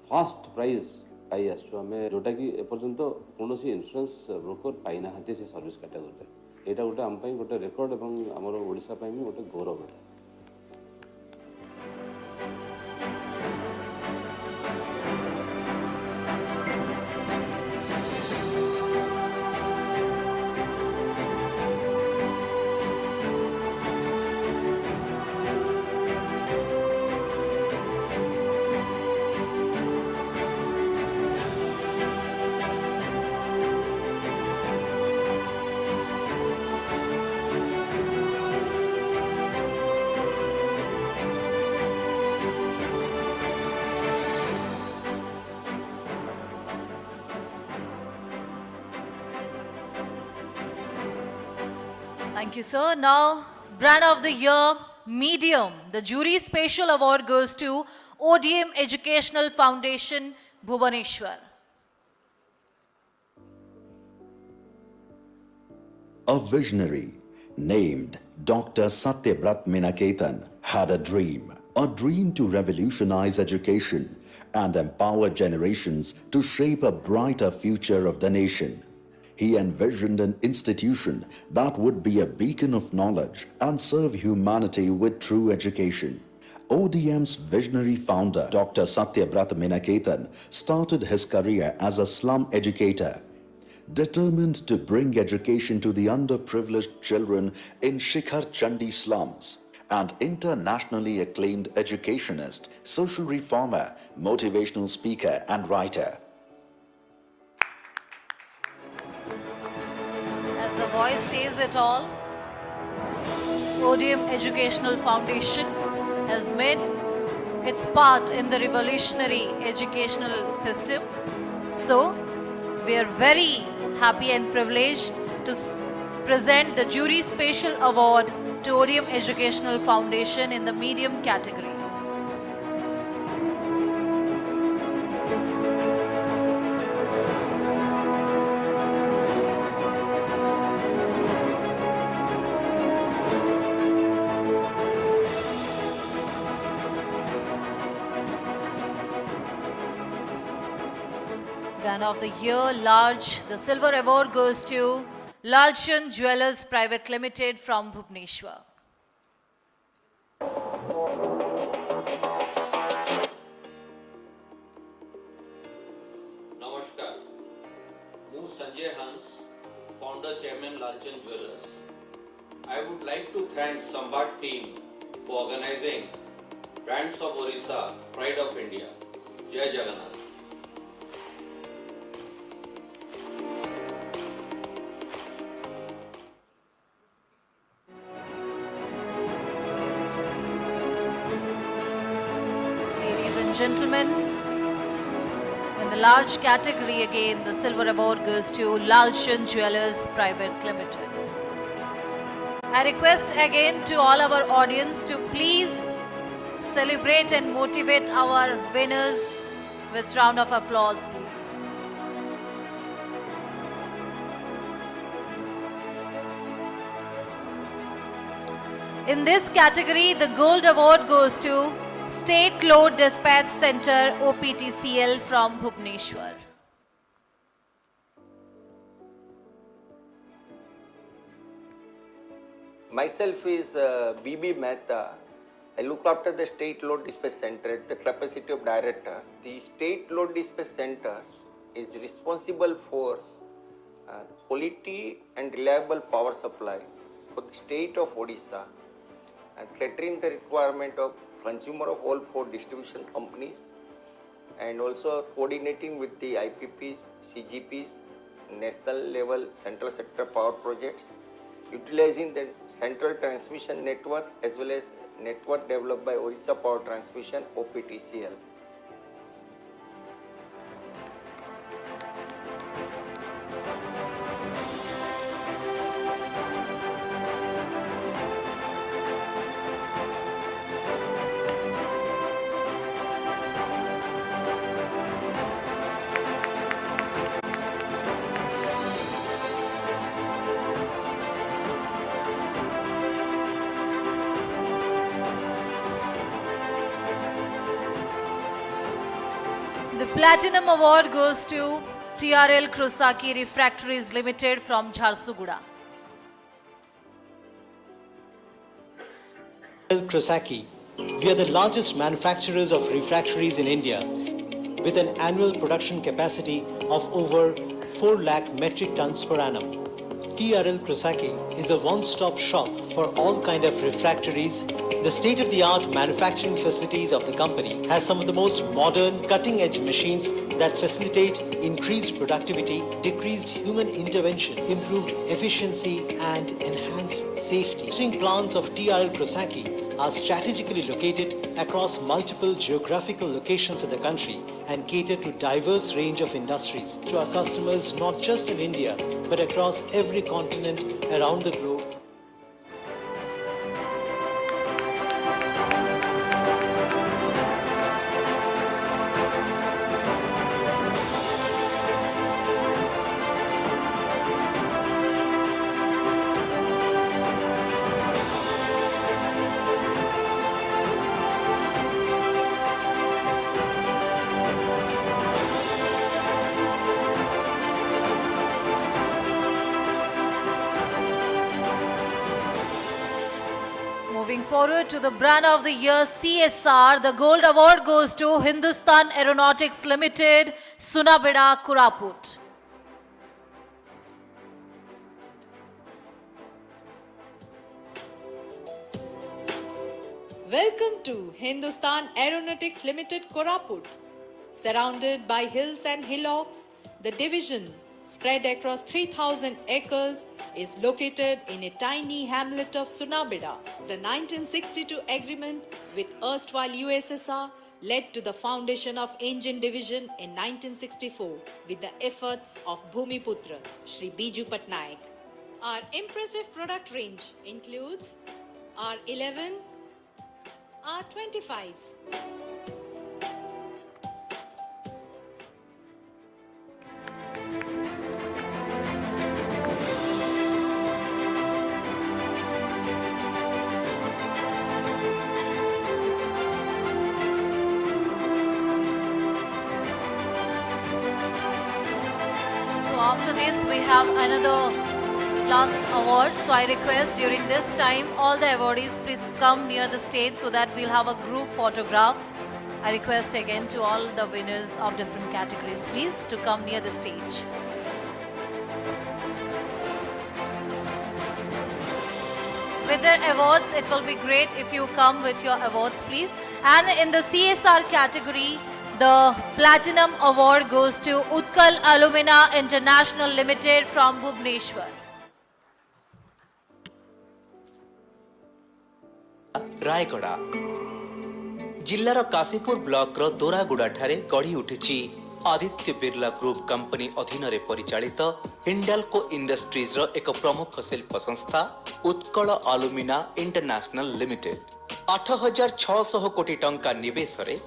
ଫାଷ୍ଟ ପ୍ରାଇଜ୍ ପାଇ ଆସିଛୁ ଆମେ ଯେଉଁଟାକି ଏପର୍ଯ୍ୟନ୍ତ କୌଣସି ଇନ୍ସୁରାନ୍ସ ବ୍ରୋକର ପାଇନାହାନ୍ତି ସେ ସର୍ଭିସ୍ କାଟାଗୋରୀରେ ଏଇଟା ଗୋଟେ ଆମ ପାଇଁ ଗୋଟେ ରେକର୍ଡ ଏବଂ ଆମର ଓଡ଼ିଶା ପାଇଁ ବି ଗୋଟେ ଗୌରବ ଏଇଟା Thank you, sir. Now, Brand of the Year, Medium. The jury special award goes to ODM Educational Foundation, Bhubaneswar. A visionary named Dr. Satyabrat Minaketan had a dream to revolutionize education and empower generations to shape a brighter future of the nation. He envisioned an institution that would be a beacon of knowledge and serve humanity with true education. ODM's visionary founder, Dr. Satyabrat Minaketan, started his career as a slum educator, determined to bring education to the underprivileged children in Shikhar Chandi slums. And internationally acclaimed educationist, social reformer, motivational speaker and writer. As the voice says it all, ODM Educational Foundation has made its part in the revolutionary educational system. So, we are very happy and privileged to present the Jury Special Award to ODM Educational Foundation in the medium category. Brand of the Year, Large. The silver award goes to Lalchan Jewellers Private Limited from Bhubaneswar. Namaskar. I am Sanjay Hans, founder chairman Lalchan Jewellers. I would like to thank SAMBAD team for organizing Brands of Odisha, Pride of India. Jai Jagannath. Gentlemen, in the large category again, the silver award goes to Lalchan Jewellers Private Limited. I request again to all our audience to please celebrate and motivate our winners with round of applause, please. In this category, the gold award goes to State Load Dispatch Center OPTCL from Bhubaneswar. Myself is BB Mehta. I look after the State Load Dispatch Center at the capacity of director. The State Load Dispatch Center is responsible for quality and reliable power supply for the state of Odisha and catering the requirement of consumer of all 4 distribution companies and also coordinating with the IPPs, CGPs national level central sector power projects, utilizing the central transmission network as well as network developed by Odisha Power Transmission OPTCL. The Platinum Award goes to TRL Krosaki Refractories Limited from Jharsuguda. Krosaki, we are the largest manufacturers of refractories in India with an annual production capacity of over 4 lakh metric tons per annum. TRL Krosaki is a one-stop shop for all kind of refractories. The state-of-the-art manufacturing facilities of the company has some of the most modern, cutting-edge machines that facilitate increased productivity, decreased human intervention, improved efficiency and enhanced safety. Manufacturing plants of TRL Krosaki are strategically located across multiple geographical locations in the country and cater to diverse range of industries to our customers not just in India but across every continent around the globe. Moving forward to the Brand of the Year CSR, the Gold Award goes to Hindustan Aeronautics Limited, Sunabeda, Koraput. Welcome to Hindustan Aeronautics Limited, Koraput. Surrounded by hills and hillocks, the division, spread across 3,000 acres, is located in a tiny hamlet of Sunabeda. The 1962 agreement with erstwhile USSR led to the foundation of Engine Division in 1964 with the efforts of Bhumiputra, Shri Biju Patnaik. Our impressive product range includes R11, R25. So after this we have another last award. So I request during this time all the awardees please come near the stage so that we'll have a group photograph. I request again to all the winners of different categories please to come near the stage. With their awards, it will be great if you come with your awards please. And in the CSR category, the Platinum Award goes to Utkal Alumina International Limited from Bhubaneswar. Rayagada जिल्लार Kashipur block रो दोरागुड़ा ठारे गढ़ी उठिछि Aditya Birla group company अधीन रे परिचालित Hindalco industries रो एक प्रमुख शिल्प संस्था उत्कल अलुमिना इंटरनेशनल लिमिटेड 8600 कोटी टंका निवेश रे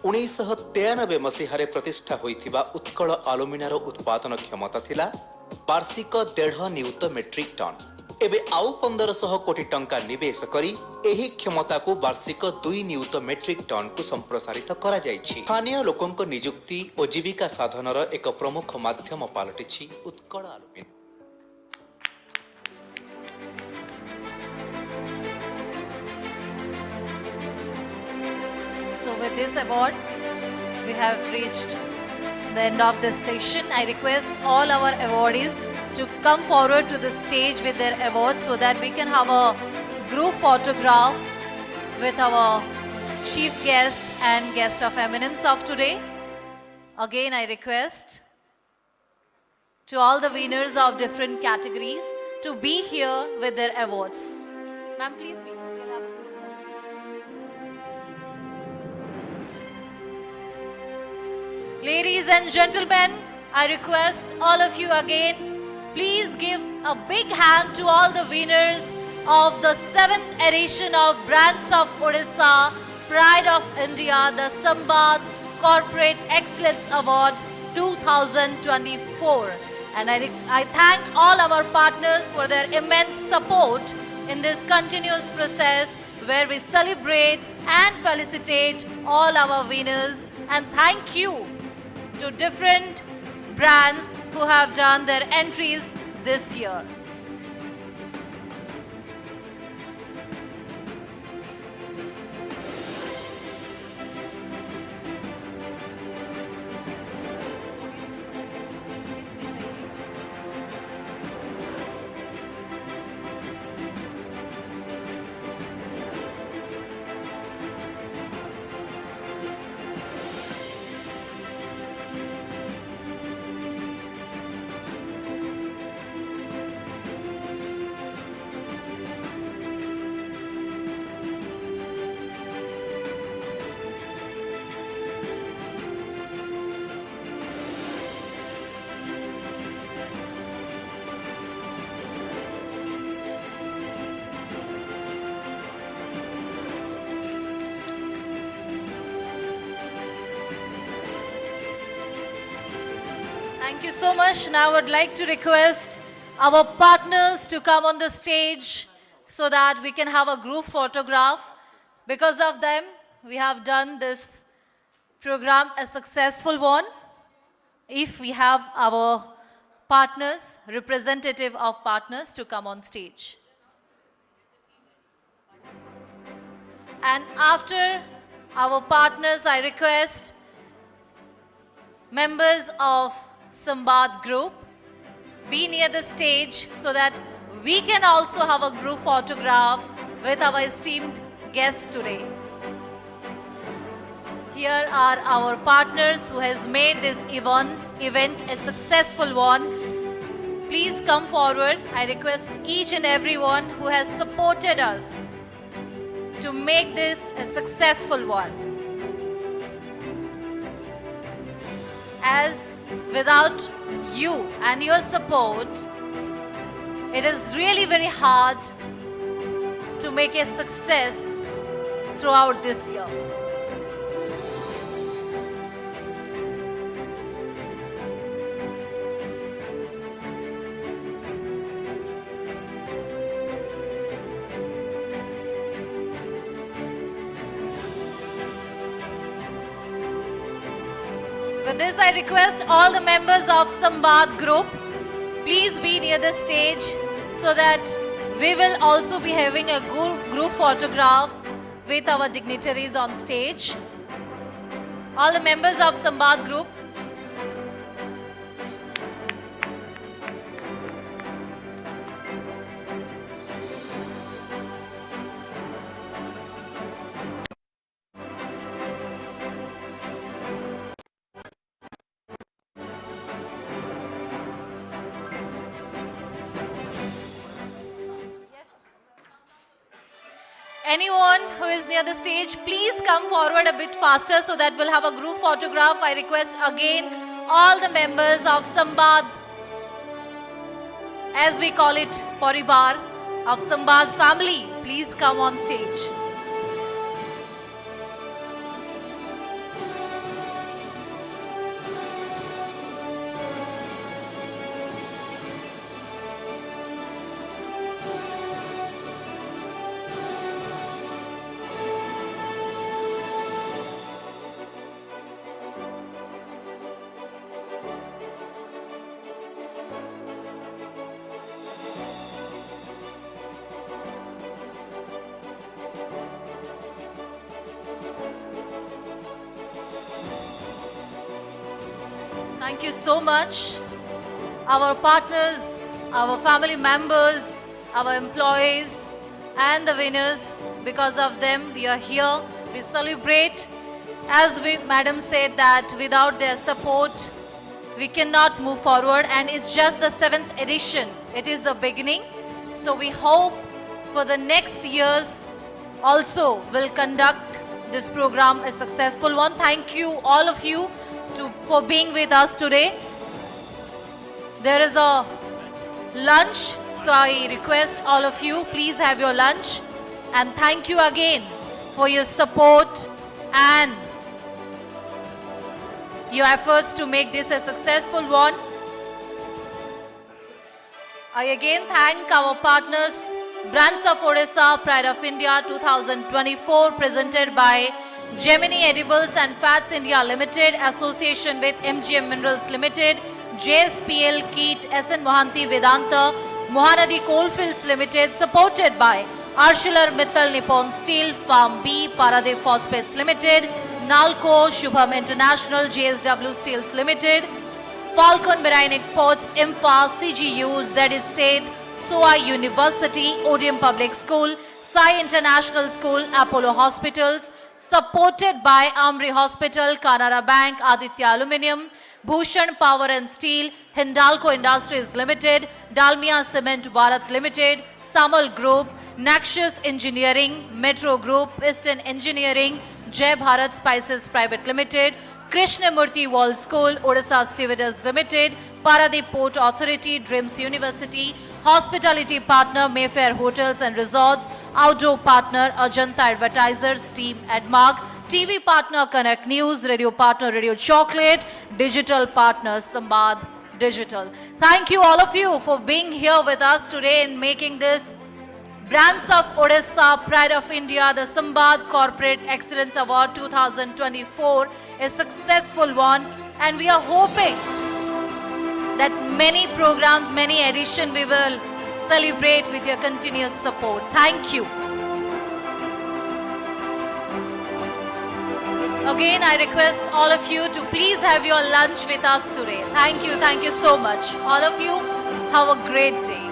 1993 मसीहारे प्रतिष्ठा होइथिबा उत्कल अलुमिनार उत्पादन क्षमता थिला वार्षिक 1.5 नियुत मेट्रिक टन एबे आउ 1500 कोटी टंका निवेश करी एही क्षमता को वार्षिक 2 नियुत मेट्रिक टन को संप्रसारित करा जायछि। स्थानीय लोकंक नियुक्ति और जीविका साधनर एक प्रमुख माध्यम पालटिछि Utkal अलुमिना। So with this award, we have reached the end of this session. I request all our awardees to come forward to the stage with their awards so that we can have a group photograph with our chief guest and guest of eminence of today. Again, I request to all the winners of different categories to be here with their awards. Ma'am, please be. We'll have a group photo. Ladies and gentlemen, I request all of you again, please give a big hand to all the winners of the 7th edition of Brands of Odisha, Pride of India, the SAMBAD Corporate Excellence Award 2024. And I thank all our partners for their immense support in this continuous process where we celebrate and felicitate all our winners. And thank you to different brands who have done their entries this year. Thank you so much. Now I would like to request our partners to come on the stage so that we can have a group photograph. Because of them, we have done this program a successful one. If we have our partners, representative of partners to come on stage. And after our partners, I request members of SAMBAD group be near the stage so that we can also have a group photograph with our esteemed guests today. Here are our partners who has made this event a successful one. Please come forward. I request each and everyone who has supported us to make this a successful one. As without you and your support, it is really very hard to make a success throughout this year. With this, I request all the members of SAMBAD group, please be near the stage so that we will also be having a group photograph with our dignitaries on stage. All the members of SAMBAD group, anyone who is near the stage, please come forward a bit faster so that we'll have a group photograph. I request again all the members of SAMBAD, as we call it, Paribar, of SAMBAD family, please come on stage. Thank you so much. Our partners, our family members, our employees, and the winners, because of them, we are here. We celebrate. As Madam said that without their support, we cannot move forward, and it's just the 7th edition. It is the beginning. So we hope for the next years also will conduct this program a successful one. Thank you, all of you, for being with us today. There is a lunch, so I request all of you, please have your lunch. And thank you again for your support and your efforts to make this a successful one. I again thank our partners, Brands of Odisha, Pride of India 2024, presented by Gemini Edibles and Fats India Limited, association with MGM Minerals Limited, JSPL Kit, SN Mohanty Vedanta, Mohanadi Coalfields Limited, supported by Arcelor Mittal Nippon Steel, Farm B, Paradev Phosphates Limited, Nalco, Shubham International, JSW Steels Limited, Falcon Marine Exports, IMFA, CGU, Z State, SOA University, Odium Public School, Sai International School, Apollo Hospitals, supported by Amri Hospital, Canara Bank, Aditya Aluminium, Bhushan Power and Steel, Hindalco Industries Limited, Dalmia Cement Bharat Limited, Samal Group, Naxos Engineering, Metro Group, Eastern Engineering, Jai Bharat Spices Private Limited, Krishnamurti World School, Odisha Stewardess Limited, Paradip Port Authority, Dreams University, Hospitality Partner Mayfair Hotels and Resorts, Outdoor Partner Ajanta Advertisers, Team Admark, TV Partner Connect News, Radio Partner Radio Chocolate, Digital Partner SAMBAD Digital. Thank you all of you for being here with us today and making this Brands of Odisha, Pride of India, the SAMBAD Corporate Excellence Award 2024 a successful one, and we are hoping that many programs, many editions we will celebrate with your continuous support. Thank you. Again, I request all of you to please have your lunch with us today. Thank you so much. All of you, have a great day.